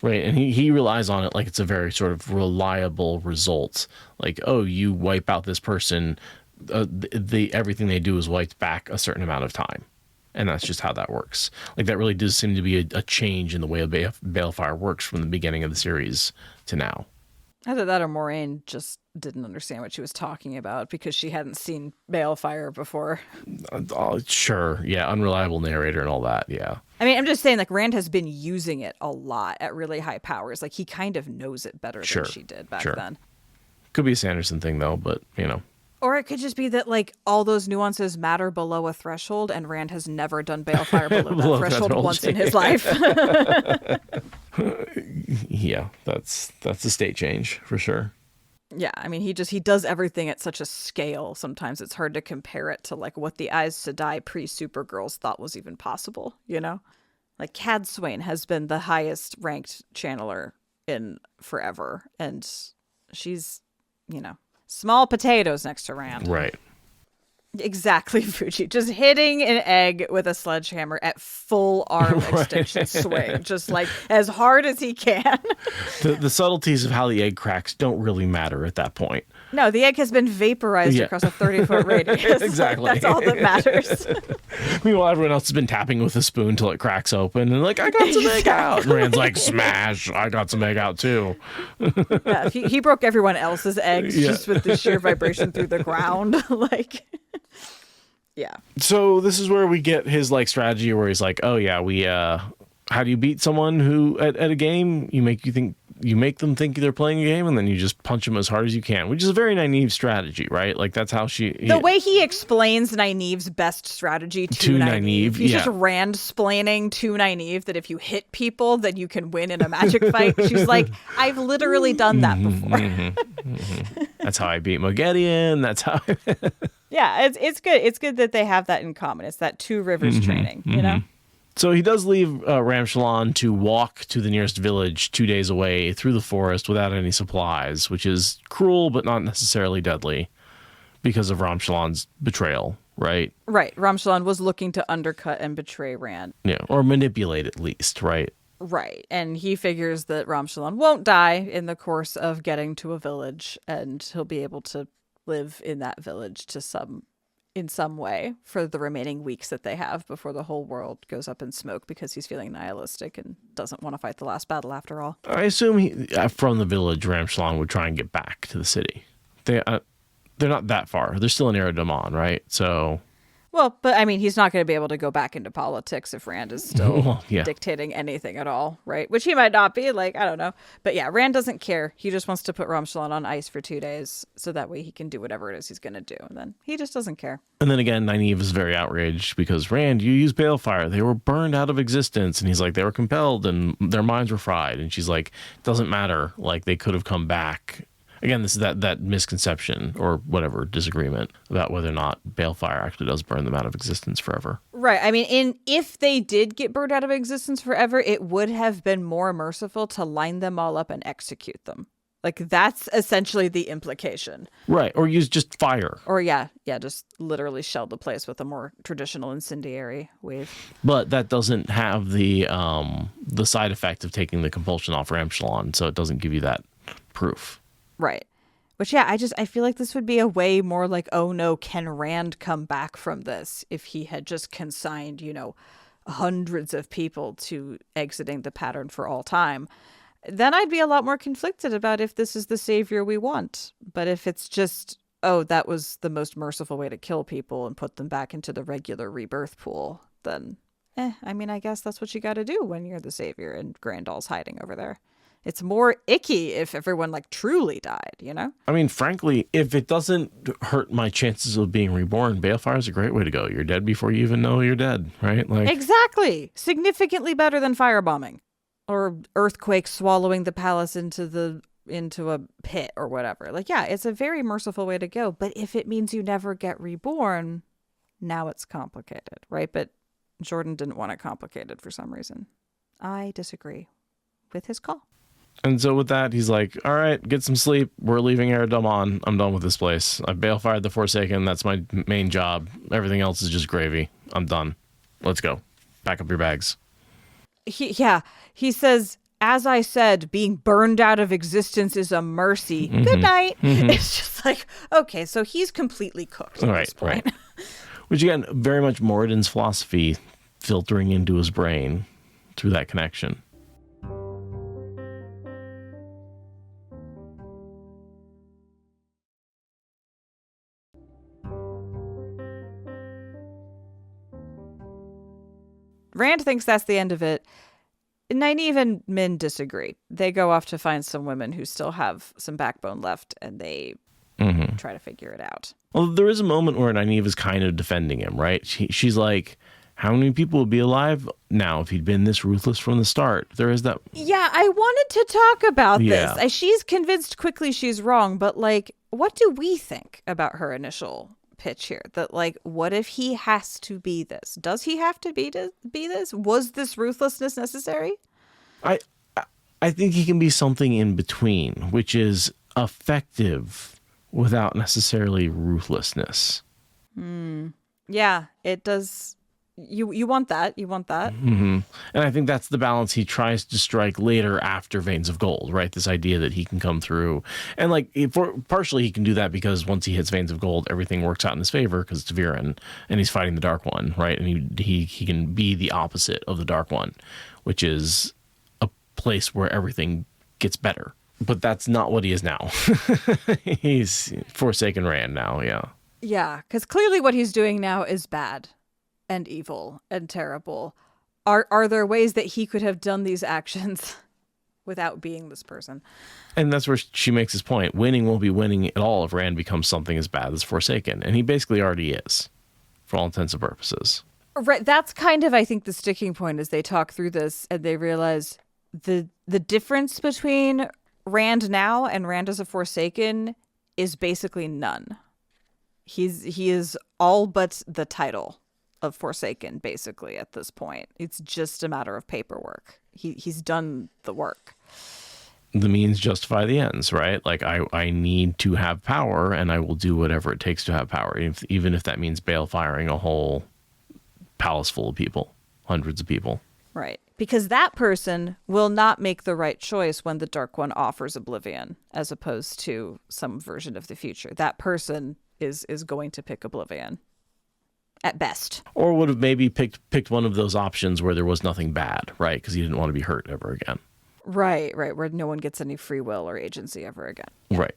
Right. And he relies on it like it's a very sort of reliable result. Like, oh, you wipe out this person, everything they do is wiped back a certain amount of time. And that's just how that works. Like, that really does seem to be a change in the way a Balefire works from the beginning of the series to now. Either that or Moraine just didn't understand what she was talking about because she hadn't seen Balefire before. Sure. Yeah. Unreliable narrator and all that. Yeah. I mean, I'm just saying, like, Rand has been using it a lot at really high powers. Like, he kind of knows it better than she did back then. Could be a Sanderson thing, though, but, you know. Or it could just be that, like, all those nuances matter below a threshold, and Rand has never done Balefire below that threshold once in his life. Yeah, that's a state change for sure. Yeah, I mean, he does everything at such a scale. Sometimes it's hard to compare it to, like, what the Eyes to Die pre-Supergirls thought was even possible, you know? Like, Cad Swain has been the highest ranked channeler in forever, and she's, you know, small potatoes next to Rand. Right. Exactly, Fuji. Just hitting an egg with a sledgehammer at full arm extension swing. Just like as hard as he can. The subtleties of how the egg cracks don't really matter at that point. No, the egg has been vaporized across a 30-foot radius. Exactly. That's all that matters. Meanwhile, everyone else has been tapping with a spoon till it cracks open and like, I got some egg out. And Rand's like, smash, I got some egg out too. Yeah, he broke everyone else's eggs just with the sheer vibration through the ground. Like... Yeah. So this is where we get his like strategy where he's like, oh yeah, we how do you beat someone who at a game? You you make them think they're playing a game, and then you just punch them as hard as you can, which is a very Nynaeve strategy, right? Like that's how the way he explains Nynaeve's best strategy to Nynaeve. He's just Rand-splaining to Nynaeve that if you hit people, then you can win in a magic fight. She's like, I've literally done that before. That's how I beat Moghedian. That's how. Yeah, it's good. It's good that they have that in common. It's that Two Rivers training, you know? So he does leave Ramshalon to walk to the nearest village 2 days away through the forest without any supplies, which is cruel but not necessarily deadly because of Ramshalon's betrayal, right? Right. Ramshalon was looking to undercut and betray Rand. Yeah, or manipulate at least, right? Right. And he figures that Ramshalon won't die in the course of getting to a village, and he'll be able to live in that village in some way for the remaining weeks that they have before the whole world goes up in smoke because he's feeling nihilistic and doesn't want to fight the last battle after all. I assume from the village, Ramshalon would try and get back to the city. They're not that far. They're still in Eredamon, right? So... Well, but I mean, he's not going to be able to go back into politics if Rand is still dictating anything at all, right? Which he might not be, like, I don't know. But yeah, Rand doesn't care. He just wants to put Ramshalon on ice for 2 days so that way he can do whatever it is he's going to do. And then he just doesn't care. And then again, Nynaeve is very outraged because, Rand, you used balefire. They were burned out of existence. And he's like, they were compelled and their minds were fried. And she's like, doesn't matter. Like, they could have come back. Again, this is that misconception or whatever disagreement about whether or not balefire actually does burn them out of existence forever. Right. I mean, if they did get burned out of existence forever, it would have been more merciful to line them all up and execute them. Like, that's essentially the implication. Right. Or use just fire. Or, just literally shell the place with a more traditional incendiary wave. But that doesn't have the side effect of taking the compulsion off Ramshalon, so it doesn't give you that proof. Right. Which, I feel like this would be a way more like, oh no, can Rand come back from this if he had just consigned, hundreds of people to exiting the pattern for all time? Then I'd be a lot more conflicted about if this is the savior we want. But if it's just, oh, that was the most merciful way to kill people and put them back into the regular rebirth pool, then, I guess that's what you got to do when you're the savior and Grandal's hiding over there. It's more icky if everyone truly died, I mean, frankly, if it doesn't hurt my chances of being reborn, balefire is a great way to go. You're dead before you even know you're dead, right? Exactly. Significantly better than firebombing or earthquake swallowing the palace into a pit or whatever. It's a very merciful way to go. But if it means you never get reborn, now it's complicated, right? But Jordan didn't want it complicated for some reason. I disagree with his call. And so with that, he's like, all right, get some sleep. We're leaving Eredamon. I'm done with this place. I balefired the Forsaken. That's my main job. Everything else is just gravy. I'm done. Let's go. Pack up your bags. He says, as I said, being burned out of existence is a mercy. Good night. It's just like, okay, so he's completely cooked at this point. Right. Which, again, very much Moradin's philosophy filtering into his brain through that connection. Rand thinks that's the end of it. Nynaeve and Min disagree. They go off to find some women who still have some backbone left, and they try to figure it out. Well, there is a moment where Nynaeve is kind of defending him, right? She's like, how many people would be alive now if he'd been this ruthless from the start? There is that. Yeah, I wanted to talk about this. She's convinced quickly she's wrong, but what do we think about her initial pitch here? That what if he has to be this? Does he have to be this? Was this ruthlessness necessary? I think he can be something in between, which is effective without necessarily ruthlessness. Yeah, it does. You want that. Mm-hmm. And I think that's the balance he tries to strike later after Veins of Gold, right? This idea that he can come through. And partially he can do that because once he hits Veins of Gold, everything works out in his favor because it's Viren and he's fighting the Dark One, right? And he can be the opposite of the Dark One, which is a place where everything gets better. But that's not what he is now. He's Forsaken Rand now, yeah. Yeah, because clearly what he's doing now is bad and evil and terrible. Are there ways that he could have done these actions without being this person. And that's where she makes his point. Winning won't be winning at all if Rand becomes something as bad as Forsaken. And he basically already is, for all intents and purposes. Right. That's kind of, I think, the sticking point as they talk through this and they realize the difference between Rand now and Rand as a Forsaken is basically none. He is all but the title of Forsaken, basically, at this point. It's just a matter of paperwork. He's done the work. The means justify the ends, right? Like, I need to have power, and I will do whatever it takes to have power, even if that means firing a whole palace full of people, hundreds of people. Right. Because that person will not make the right choice when the Dark One offers oblivion, as opposed to some version of the future. That person is going to pick oblivion. At best. Or would have maybe picked one of those options where there was nothing bad, right? Because he didn't want to be hurt ever again. Right. Where no one gets any free will or agency ever again. Yeah.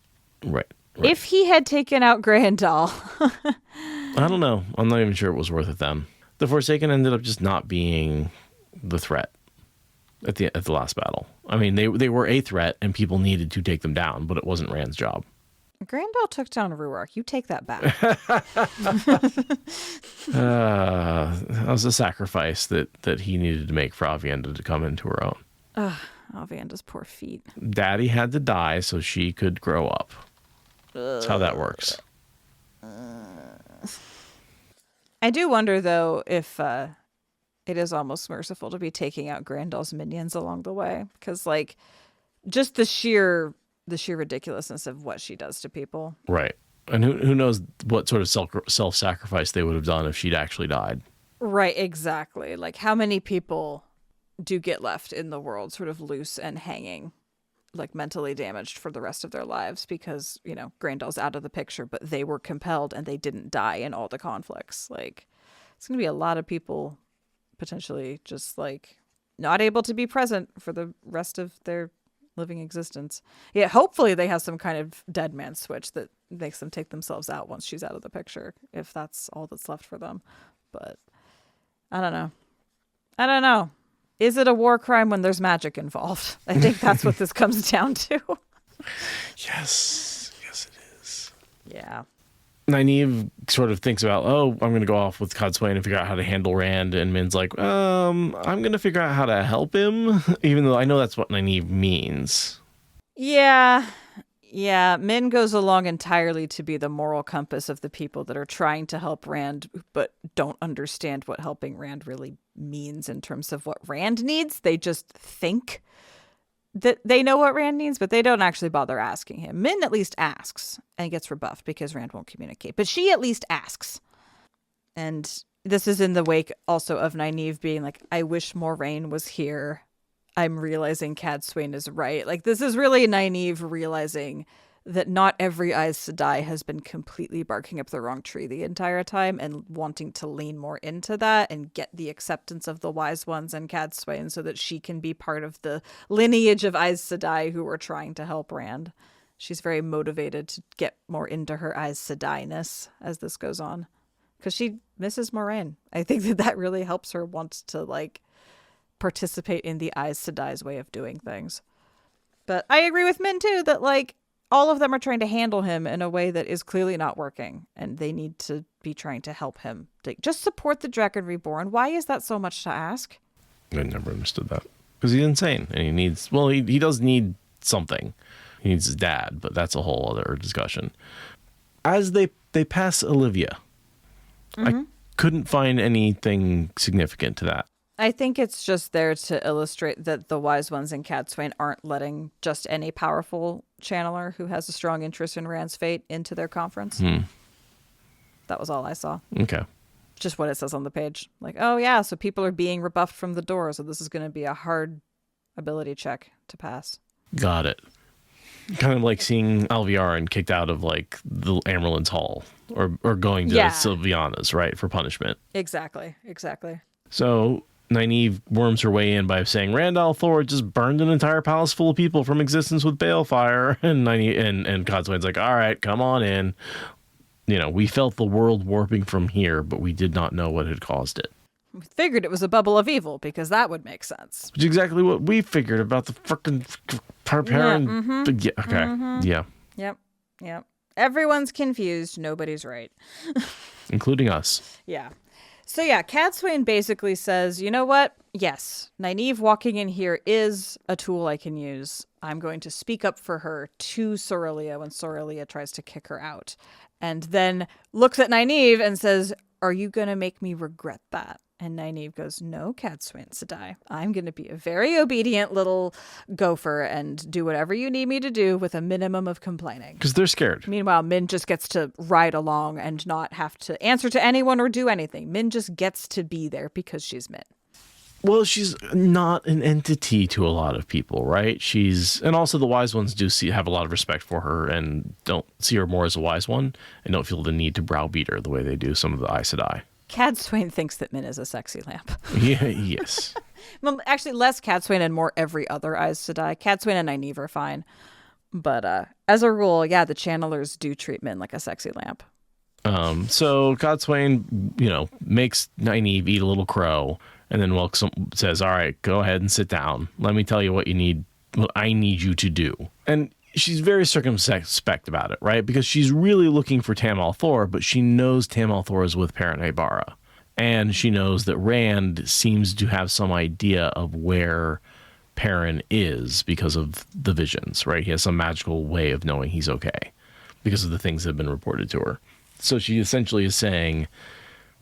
Right. If he had taken out Grandal. I don't know. I'm not even sure it was worth it then. The Forsaken ended up just not being the threat at the last battle. I mean, they were a threat and people needed to take them down, but it wasn't Rand's job. Grandal took down Ruark. You take that back. That was a sacrifice that he needed to make for Avienda to come into her own. Avienda's poor feet. Daddy had to die so she could grow up. That's how that works. I do wonder, though, if it is almost merciful to be taking out Grandal's minions along the way. Because, like, just the sheer ridiculousness of what she does to people. Right. And who knows what sort of self-sacrifice they would have done if she'd actually died. Right, exactly. Like, how many people do get left in the world sort of loose and hanging, like mentally damaged for the rest of their lives because, you know, Grandal's out of the picture, but they were compelled and they didn't die in all the conflicts. Like, it's going to be a lot of people potentially just, like, not able to be present for the rest of their living existence. Yeah, hopefully they have some kind of dead man switch that makes them take themselves out once she's out of the picture, if that's all that's left for them. But I don't know. Is it a war crime when there's magic involved? I think that's what this comes down to. Yes it is. Yeah. Nynaeve sort of thinks about, I'm going to go off with Codswain and figure out how to handle Rand. And Min's like, I'm going to figure out how to help him, even though I know that's what Nynaeve means. Yeah. Min goes along entirely to be the moral compass of the people that are trying to help Rand, but don't understand what helping Rand really means in terms of what Rand needs. They just think that they know what Rand needs, but they don't actually bother asking him. Min at least asks and gets rebuffed because Rand won't communicate, but she at least asks. And this is in the wake also of Nynaeve being like, I wish Moraine was here. I'm realizing Cadsuane is right. Like, this is really Nynaeve realizing that not every Aes Sedai has been completely barking up the wrong tree the entire time and wanting to lean more into that and get the acceptance of the wise ones and Cadsuane so that she can be part of the lineage of Aes Sedai who are trying to help Rand. She's very motivated to get more into her Aes Sedai-ness as this goes on because she misses Moraine. I think that really helps her want to, like, participate in the Aes Sedai's way of doing things. But I agree with Min too that, like, all of them are trying to handle him in a way that is clearly not working, and they need to be trying to help him. Like, just support the Dragon Reborn. Why is that so much to ask? I never understood that. Because he's insane, and he needs, well, he does need something. He needs his dad, but that's a whole other discussion. As they pass Olivia, I couldn't find anything significant to that. I think it's just there to illustrate that the wise ones in Cadsuane aren't letting just any powerful channeler who has a strong interest in Rand's fate into their conference. That was all I saw. Okay. Just what it says on the page. Like, oh yeah, so people are being rebuffed from the door, so this is going to be a hard ability check to pass. Got it. Kind of like seeing Alviarin kicked out of, like, the Amerlin's Hall or going to Sylviana's, right, for punishment. Exactly. So Nynaeve worms her way in by saying Rand al'Thor just burned an entire palace full of people from existence with balefire, and Codswain's like, all right, come on in. You know, we felt the world warping from here, but we did not know what had caused it. We figured it was a bubble of evil because that would make sense. Which is exactly what we figured about the frickin' parent. Yeah, okay. Yeah. Yep. Everyone's confused. Nobody's right. Including us. Yeah. So yeah, Cadsuane basically says, you know what? Yes, Nynaeve walking in here is a tool I can use. I'm going to speak up for her to Sorelia when Sorelia tries to kick her out. And then looks at Nynaeve and says, are you going to make me regret that? And Nynaeve goes, no, Cadsuane Sedai. I'm going to be a very obedient little gopher and do whatever you need me to do with a minimum of complaining. Because they're scared. Meanwhile, Min just gets to ride along and not have to answer to anyone or do anything. Min just gets to be there because she's Min. Well, she's not an entity to a lot of people, right? And also the wise ones have a lot of respect for her and don't see her more as a wise one and don't feel the need to browbeat her the way they do some of the Aes Sedai. Cadsuane thinks that Min is a sexy lamp. Yeah, yes. Well, actually, less Cadsuane and more every other Aes Sedai. Cadsuane and Nynaeve are fine. But as a rule, yeah, the channelers do treat Min like a sexy lamp. So Cadsuane, makes Nynaeve eat a little crow and then says, all right, go ahead and sit down. Let me tell you what I need you to do. And she's very circumspect about it, right? Because she's really looking for Tam al'Thor, but she knows Tam al'Thor is with Perrin Aybara. And she knows that Rand seems to have some idea of where Perrin is because of the visions, right? He has some magical way of knowing he's okay because of the things that have been reported to her. So she essentially is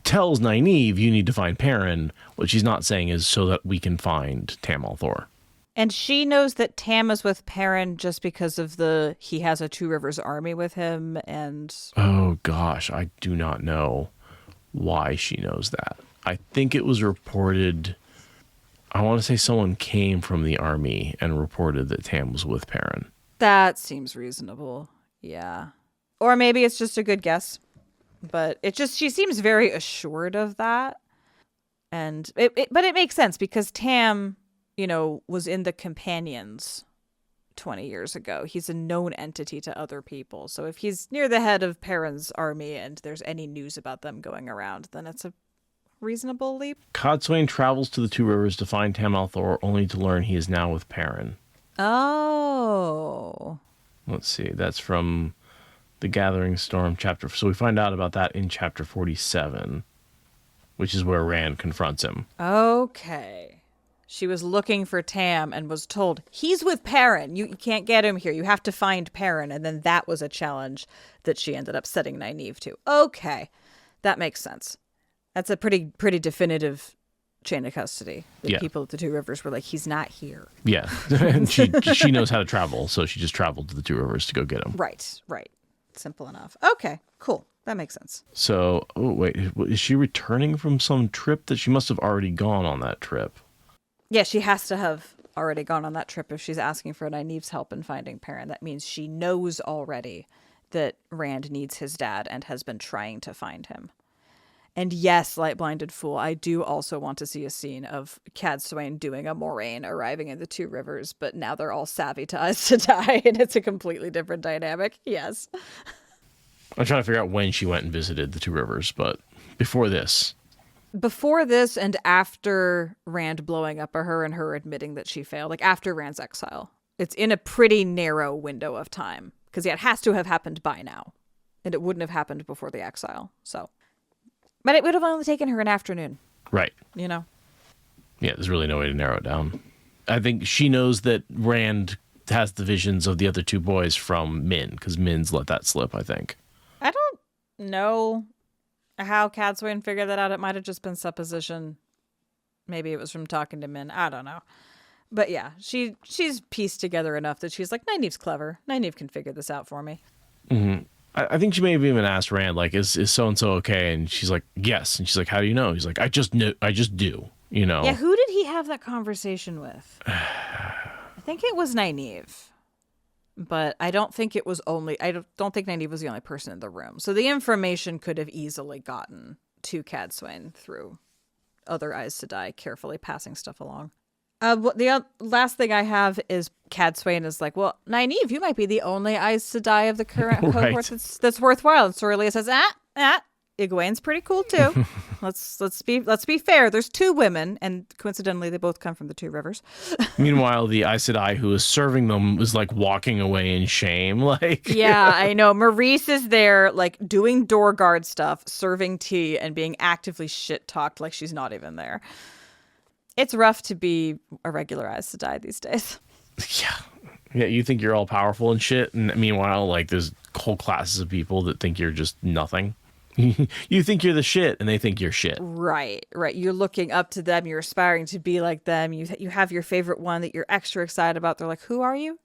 tells Nynaeve, you need to find Perrin. What she's not saying is so that we can find Tam al'Thor. And she knows that Tam is with Perrin just because of he has a Two Rivers army with him and... Oh gosh, I do not know why she knows that. I think it was reported, I want to say someone came from the army and reported that Tam was with Perrin. That seems reasonable, yeah. Or maybe it's just a good guess. But she seems very assured of that. And but it makes sense because Tam... was in the Companions 20 years ago. He's a known entity to other people. So if he's near the head of Perrin's army and there's any news about them going around, then it's a reasonable leap. Cadsuane travels to the Two Rivers to find Tam al'Thor, only to learn he is now with Perrin. Oh. Let's see. That's from the Gathering Storm chapter. So we find out about that in chapter 47, which is where Rand confronts him. Okay. She was looking for Tam and was told, he's with Perrin. You can't get him here. You have to find Perrin. And then that was a challenge that she ended up setting Nynaeve to. Okay. That makes sense. That's a pretty definitive chain of custody. The people at the Two Rivers were like, he's not here. Yeah. And she knows how to travel. So she just traveled to the Two Rivers to go get him. Right. Simple enough. Okay, cool. That makes sense. So, wait. Is she returning from some trip that she must have already gone on that trip? Yeah, she has to have already gone on that trip if she's asking for Nynaeve's help in finding Perrin. That means she knows already that Rand needs his dad and has been trying to find him. And yes, Light-Blinded Fool, I do also want to see a scene of Cadsuane doing a Moraine arriving in the Two Rivers, but now they're all savvy to Aes Sedai, and it's a completely different dynamic. Yes. I'm trying to figure out when she went and visited the Two Rivers, but before this... Before this and after Rand blowing up at her and her admitting that she failed, like after Rand's exile. It's in a pretty narrow window of time. Because it has to have happened by now. And it wouldn't have happened before the exile. So, but it would have only taken her an afternoon. Right. Yeah, there's really no way to narrow it down. I think she knows that Rand has the visions of the other two boys from Min. Because Min's let that slip, I think. I don't know how Cadsuane figured that out. It might have just been supposition. Maybe it was from talking to Min. I don't know. But yeah, she's pieced together enough that she's like, Nynaeve's clever. Nynaeve can figure this out for me. Mm-hmm. I think she may have even asked Rand, like, is so-and-so okay? And she's like, yes. And she's like, how do you know? He's like, I just do, Yeah, who did he have that conversation with? I think it was Nynaeve. But I don't think it was I don't think Nynaeve was the only person in the room. So the information could have easily gotten to Cadsuane through other Aes Sedai carefully passing stuff along. The last thing I have is Cadsuane is like, well, Nynaeve, you might be the only Aes Sedai of the current cohort that's worthwhile. And Sorelia says, Egwene's pretty cool too. Let's be fair. There's 2 women, and coincidentally, they both come from the 2 rivers. Meanwhile, the Aes Sedai who is serving them is like walking away in shame. Like, Yeah, I know. Maurice is there, like doing door guard stuff, serving tea, and being actively shit talked like she's not even there. It's rough to be a regular Aes Sedai these days. yeah, you think you're all powerful and shit, and meanwhile, like, there's whole classes of people that think you're just nothing. You think you're the shit, and they think you're shit. Right. You're looking up to them. You're aspiring to be like them. You have your favorite one that you're extra excited about. They're like, who are you?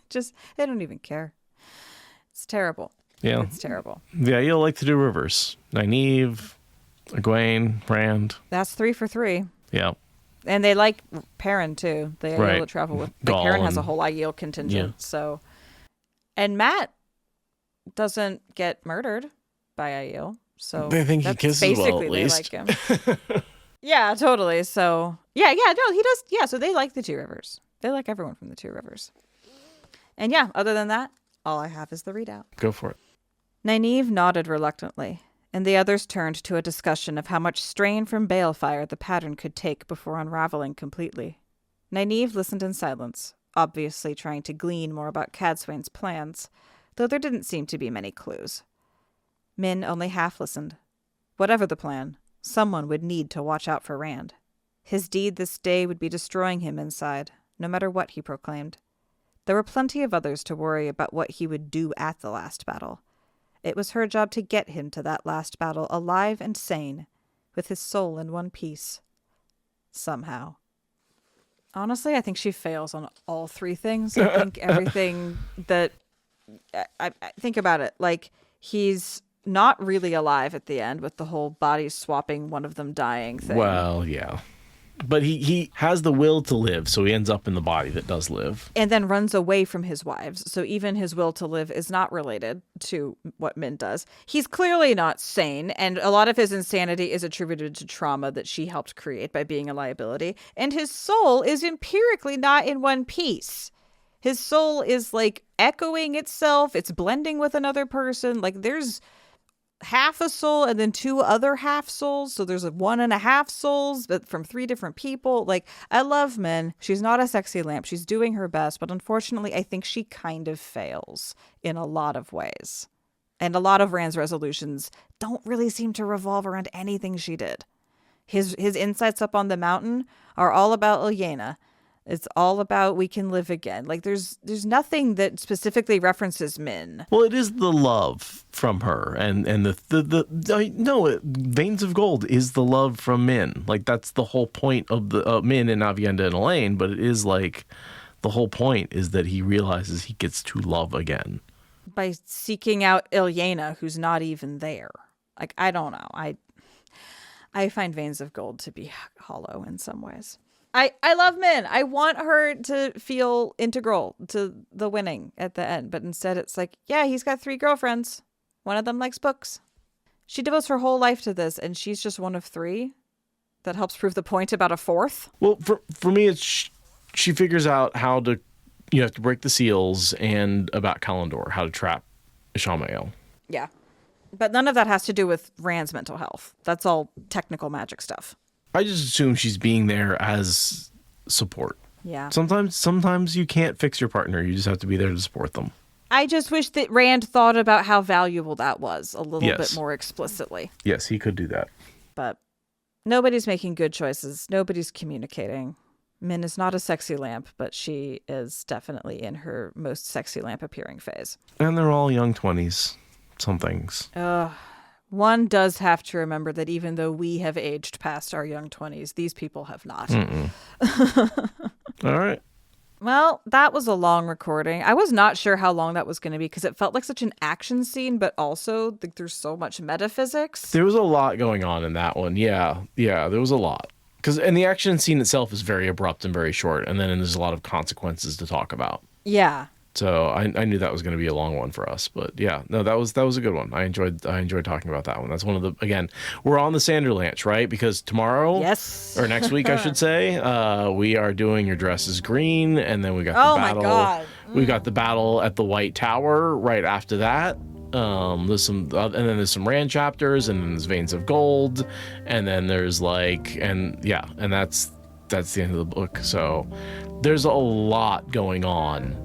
Just, they don't even care. It's terrible. Yeah. It's terrible. Yeah, you'll like to do rivers. Nynaeve, Egwene, Rand. That's 3 for 3. Yeah. And they like Perrin, too. They Right. able to travel with. Like, Perrin has a whole Aiel contingent. Yeah. So, and Matt doesn't get murdered by Aiel. So They think he that's kisses well, basically at they least. like him. Yeah, totally. So no, he does. Yeah, so they like the 2 rivers. They like everyone from the 2 rivers. And yeah, other than that, all I have is the readout. Go for it. Nynaeve nodded reluctantly, and the others turned to a discussion of how much strain from balefire the pattern could take before unraveling completely. Nynaeve listened in silence, obviously trying to glean more about Cadsuane's plans, though there didn't seem to be many clues. Min only half listened. Whatever the plan, someone would need to watch out for Rand. His deed this day would be destroying him inside, no matter what he proclaimed. There were plenty of others to worry about what he would do at the last battle. It was her job to get him to that last battle alive and sane, with his soul in one piece. Somehow. Honestly, I think she fails on all 3 things. I think everything that... I think about it. Like, he's not really alive at the end with the whole body swapping, one of them dying thing. Well, yeah. But he has the will to live, so he ends up in the body that does live. And then runs away from his wives. So even his will to live is not related to what Min does. He's clearly not sane, and a lot of his insanity is attributed to trauma that she helped create by being a liability. And his soul is empirically not in one piece. His soul is like echoing itself. It's blending with another person. Like there's half a soul and then 2 other half souls. So there's 1.5 souls, but from 3 different people. Like, I love Min. She's not a sexy lamp. She's doing her best. But unfortunately, I think she kind of fails in a lot of ways. And a lot of Rand's resolutions don't really seem to revolve around anything she did. His insights up on the mountain are all about Ilyena. It's all about we can live again. Like there's nothing that specifically references Min. Well, it is the love from her, and Veins of Gold is the love from Min. Like that's the whole point of the Min and Avienda and Elaine. But it is like the whole point is that he realizes he gets to love again by seeking out Ilyena, who's not even there. Like I don't know. I find Veins of Gold to be hollow in some ways. I love Min. I want her to feel integral to the winning at the end. But instead it's like, yeah, he's got 3 girlfriends. One of them likes books. She devotes her whole life to this, and she's just one of 3. That helps prove the point about a 4th. Well, for me, it's she figures out how to, you have to break the seals, and about Kalendor, how to trap Ishamael. Yeah. But none of that has to do with Rand's mental health. That's all technical magic stuff. I just assume she's being there as support. Yeah. Sometimes you can't fix your partner. You just have to be there to support them. I just wish that Rand thought about how valuable that was a little bit more explicitly. Yes, he could do that. But nobody's making good choices. Nobody's communicating. Min is not a sexy lamp, but she is definitely in her most sexy lamp appearing phase. And they're all young 20s. Some things. One does have to remember that even though we have aged past our young 20s, these people have not. All right. Well, that was a long recording. I was not sure how long that was going to be because it felt like such an action scene, but also like, there's so much metaphysics. There was a lot going on in that one. Yeah, there was a lot. And the action scene itself is very abrupt and very short, and then there's a lot of consequences to talk about. Yeah. So I knew that was going to be a long one for us, but yeah, no, that was a good one. I enjoyed talking about that one. That's one of the, again, we're on the Sanderlanche, right? Because tomorrow, yes, or next week, I should say, we are doing Your Dress is Green, and then we got the battle. My God. We got the battle at the White Tower right after that. There's some, and then there's some Rand chapters, and then there's Veins of Gold, and then there's like, and that's the end of the book. So there's a lot going on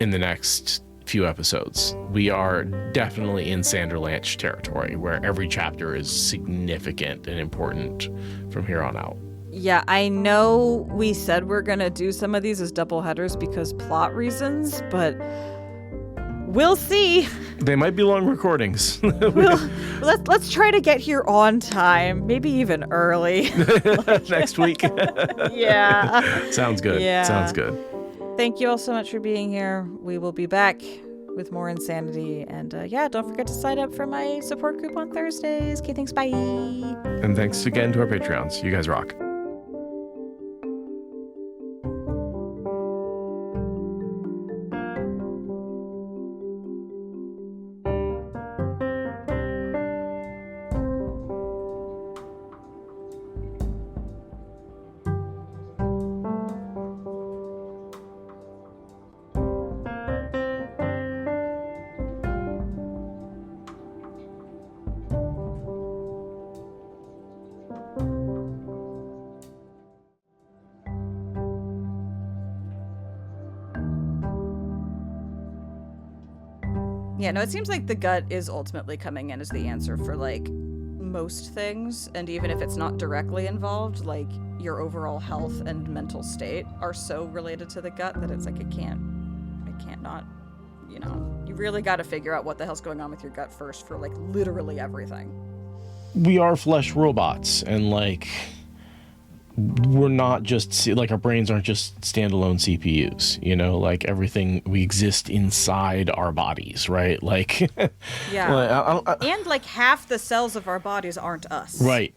in the next few episodes. We are definitely in Sanderlanche territory, where every chapter is significant and important from here on out. Yeah, I know we said we're going to do some of these as double headers because plot reasons, but we'll see. They might be long recordings. Let's try to get here on time, maybe even early. Next week. Yeah. Sounds good. Yeah. Sounds good. Thank you all so much for being here. We will be back with more insanity. And don't forget to sign up for my support group on Thursdays. Okay, thanks. Bye. And thanks again to our Patreons. You guys rock. Yeah, no, it seems like the gut is ultimately coming in as the answer for, like, most things. And even if it's not directly involved, like, your overall health and mental state are so related to the gut that it's like, it can't not, you know. You really got to figure out what the hell's going on with your gut first for, like, literally everything. We are flesh robots, and, like, we're not just, like, our brains aren't just standalone CPUs, you know, like, everything, we exist inside our bodies, right? Like, yeah. And, like, half the cells of our bodies aren't us. Right.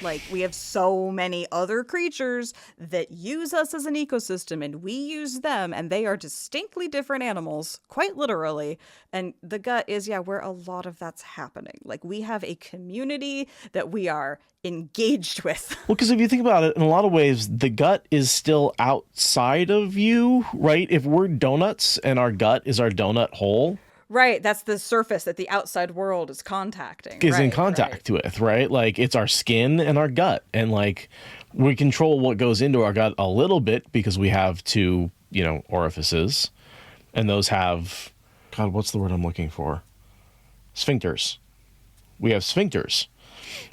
Like, we have so many other creatures that use us as an ecosystem, and we use them, and they are distinctly different animals, quite literally. And the gut is, where a lot of that's happening. Like, we have a community that we are engaged with. Well, because if you think about it, in a lot of ways, the gut is still outside of you, right? If we're donuts and our gut is our donut hole. Right, that's the surface that the outside world is contacting. Is in contact with, right? Like, it's our skin and our gut. And, like, we control what goes into our gut a little bit because we have two, you know, orifices. And those have, God, what's the word I'm looking for? Sphincters. We have sphincters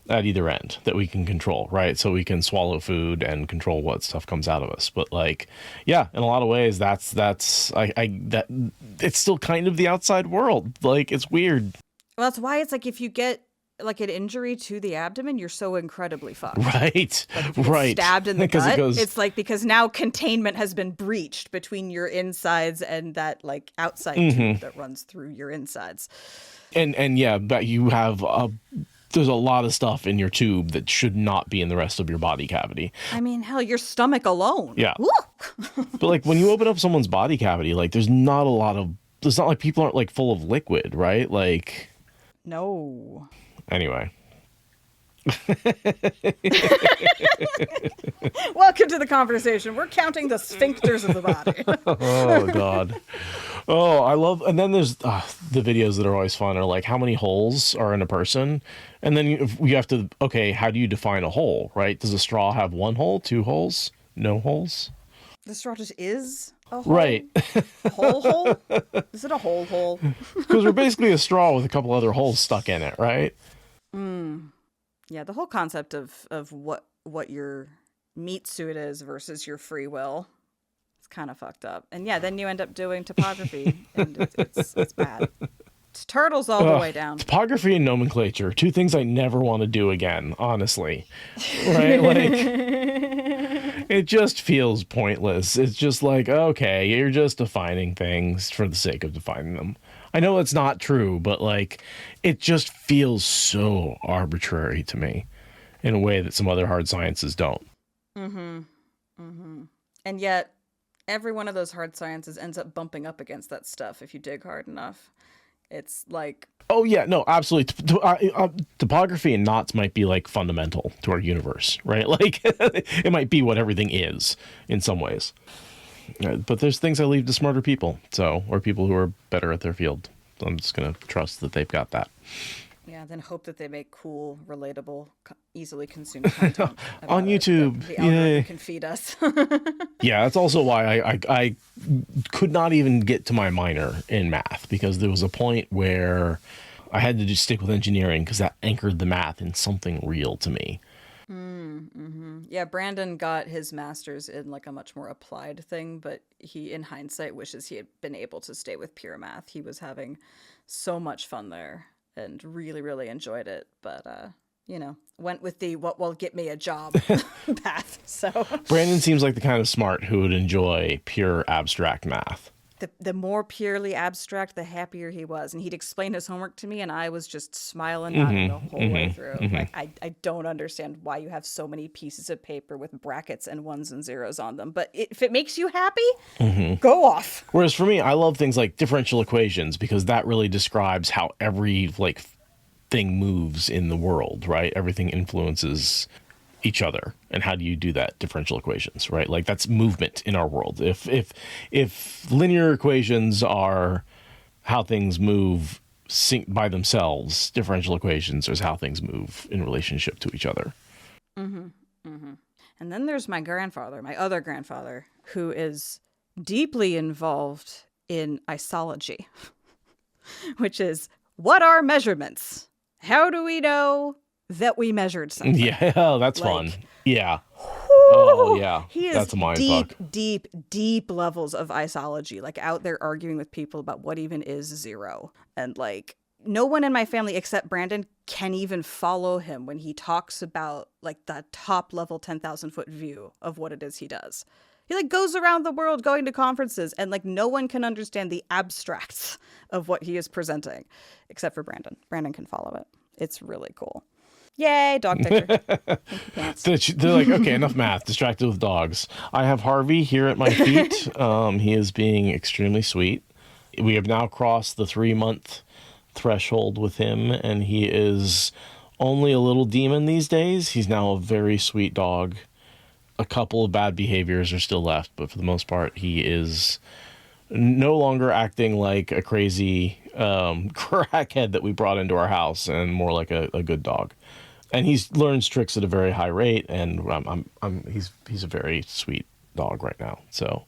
at either end that we can control, right? So we can swallow food and control what stuff comes out of us. But, like, yeah, in a lot of ways, that's it's still kind of the outside world. Like, it's weird. Well, that's why it's like, if you get, like, an injury to the abdomen, you're so incredibly fucked. Right. Like, if you get stabbed in the gut, it's like, because now containment has been breached between your insides and that, like, outside tube that runs through your insides. And yeah, but you have there's a lot of stuff in your tube that should not be in the rest of your body cavity. I mean, hell, your stomach alone. Yeah. But, like, when you open up someone's body cavity, like, it's not like people aren't, like, full of liquid, right? Like, no. Anyway. Welcome to the conversation. We're counting the sphincters of the body. Oh, God. Oh, I love, and then there's the videos that are always fun are like, how many holes are in a person? And then you have to, okay, how do you define a hole, right? Does a straw have one hole, two holes, no holes? The straw just is a hole? Right. Hole? Is it a hole? Because we're basically a straw with a couple other holes stuck in it, right? Yeah, the whole concept of what your meat suit is versus your free will. Kind of fucked up. And yeah, then you end up doing topography and it's bad. It's turtles all the way down. Topography and nomenclature, two things I never want to do again, honestly. Right? Like, it just feels pointless. It's just like, okay, you're just defining things for the sake of defining them. I know it's not true, but, like, it just feels so arbitrary to me in a way that some other hard sciences don't. And yet every one of those hard sciences ends up bumping up against that stuff if you dig hard enough. It's like... Oh, yeah, no, absolutely. Topography and knots might be, like, fundamental to our universe, right? Like, it might be what everything is in some ways. But there's things I leave to smarter people, or people who are better at their field. I'm just going to trust that they've got that. Yeah, then hope that they make cool, relatable, easily consumed content on about it YouTube. that the algorithm Yay. can feed us. Yeah, that's also why I could not even get to my minor in math, because there was a point where I had to just stick with engineering because that anchored the math in something real to me. Yeah, Brandon got his master's in like a much more applied thing, but he, in hindsight, wishes he had been able to stay with pure math. He was having so much fun there and really, really enjoyed it. But, went with the what will get me a job path. So Brandon seems like the kind of smart who would enjoy pure abstract math. the more purely abstract, the happier he was. And he'd explain his homework to me, and I was just smiling nodding the whole way through. Like, I don't understand why you have so many pieces of paper with brackets and ones and zeros on them. But if it makes you happy, go off. Whereas for me, I love things like differential equations, because that really describes how every thing moves in the world, right? Everything influences each other, and how do you do that? Differential equations, right? Like, that's movement in our world. If linear equations are how things move by themselves, differential equations is how things move in relationship to each other. And then there's my grandfather, my other grandfather, who is deeply involved in isology, which is, what are measurements? How do we know that we measured something? Yeah, that's fun. Yeah. Oh, yeah. He is That's a mind deep, fuck. deep levels of isology, like out there arguing with people about what even is zero. And like, no one in my family except Brandon can even follow him when he talks about like the top level 10,000 foot view of what it is he does. He like goes around the world going to conferences, and like no one can understand the abstracts of what he is presenting except for Brandon. Brandon can follow it. It's really cool. Yay, dog picture. Pants. They're like, okay, enough math. Distracted with dogs. I have Harvey here at my feet. He is being extremely sweet. We have now crossed the 3-month threshold with him, and he is only a little demon these days. He's now a very sweet dog. A couple of bad behaviors are still left, but for the most part, he is no longer acting like a crazy crackhead that we brought into our house, and more like a good dog. And he's learns tricks at a very high rate, and he's a very sweet dog right now. So,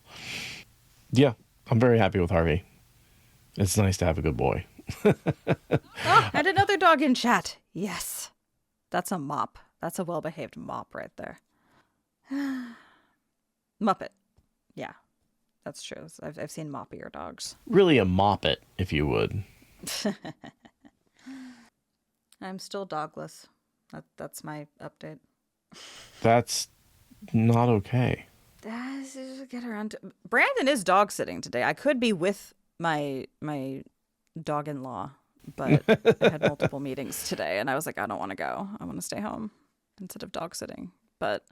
yeah, I'm very happy with Harvey. It's nice to have a good boy. Oh, and another dog in chat. Yes, that's a mop. That's a well-behaved mop right there. Muppet. Yeah, that's true. I've seen moppier dogs. Really a moppet, if you would. I'm still dogless. That's my update. That's not okay. Get around to... Brandon is dog sitting today. I could be with my dog-in-law, but I had multiple meetings today, and I was like, I don't want to go. I want to stay home instead of dog sitting. But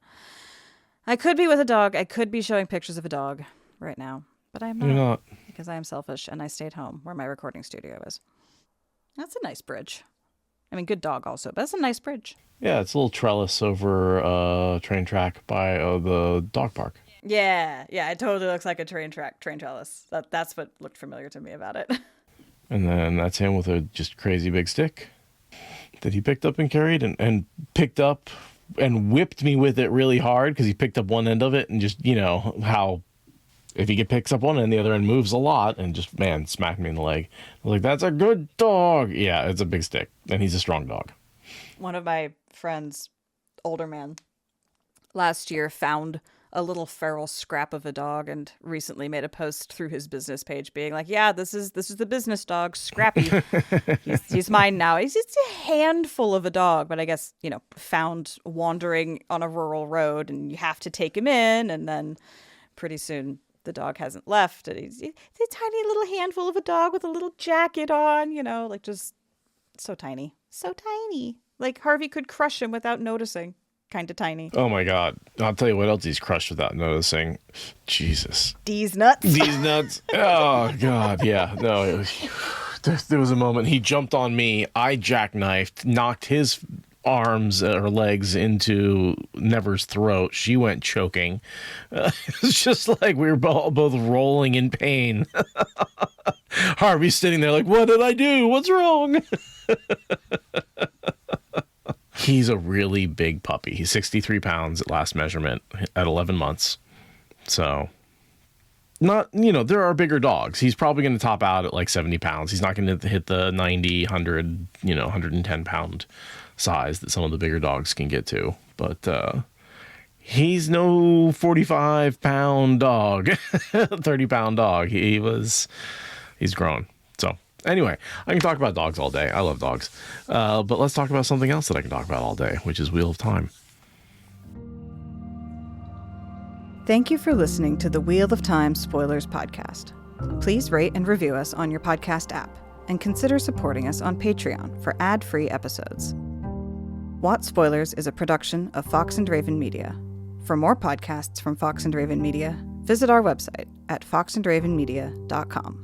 I could be with a dog. I could be showing pictures of a dog right now, but I'm not. You're not. Because I am selfish, and I stayed home where my recording studio is. That's a nice bridge. I mean, good dog also, but that's a nice bridge. Yeah, it's a little trellis over a train track by the dog park. Yeah, it totally looks like a train trellis. That's what looked familiar to me about it. And then that's him with a just crazy big stick that he picked up and carried and picked up and whipped me with it really hard, because he picked up one end of it, and just, how if he picks up one end, the other end moves a lot, and just, smacked me in the leg. I was like, that's a good dog. Yeah, it's a big stick, and he's a strong dog. One of my friends, older man, last year found a little feral scrap of a dog and recently made a post through his business page being like, yeah, this is the business dog, Scrappy. he's mine now. It's a handful of a dog, but I guess, found wandering on a rural road, and you have to take him in, and then pretty soon the dog hasn't left, and he's a tiny little handful of a dog with a little jacket on, like just so tiny. Like Harvey could crush him without noticing. Kind of tiny. Oh my God. I'll tell you what else he's crushed without noticing. Jesus. D's nuts. These nuts. Oh God. Yeah. No, there was a moment he jumped on me. I jackknifed, knocked his arms or legs into Never's throat. She went choking. It's just like we were both rolling in pain. Harvey's sitting there like, what did I do? What's wrong? He's a really big puppy. He's 63 pounds at last measurement at 11 months. So, not, there are bigger dogs. He's probably going to top out at like 70 pounds. He's not going to hit the 90, 100, 110 pound size that some of the bigger dogs can get to. But he's no 45 pound dog, 30 pound dog. He's grown. So anyway, I can talk about dogs all day. I love dogs. But let's talk about something else that I can talk about all day, which is Wheel of Time. Thank you for listening to the Wheel of Time Spoilers podcast. Please rate and review us on your podcast app and consider supporting us on Patreon for ad-free episodes. What Spoilers is a production of Fox and Raven Media. For more podcasts from Fox and Raven Media, visit our website at foxandravenmedia.com.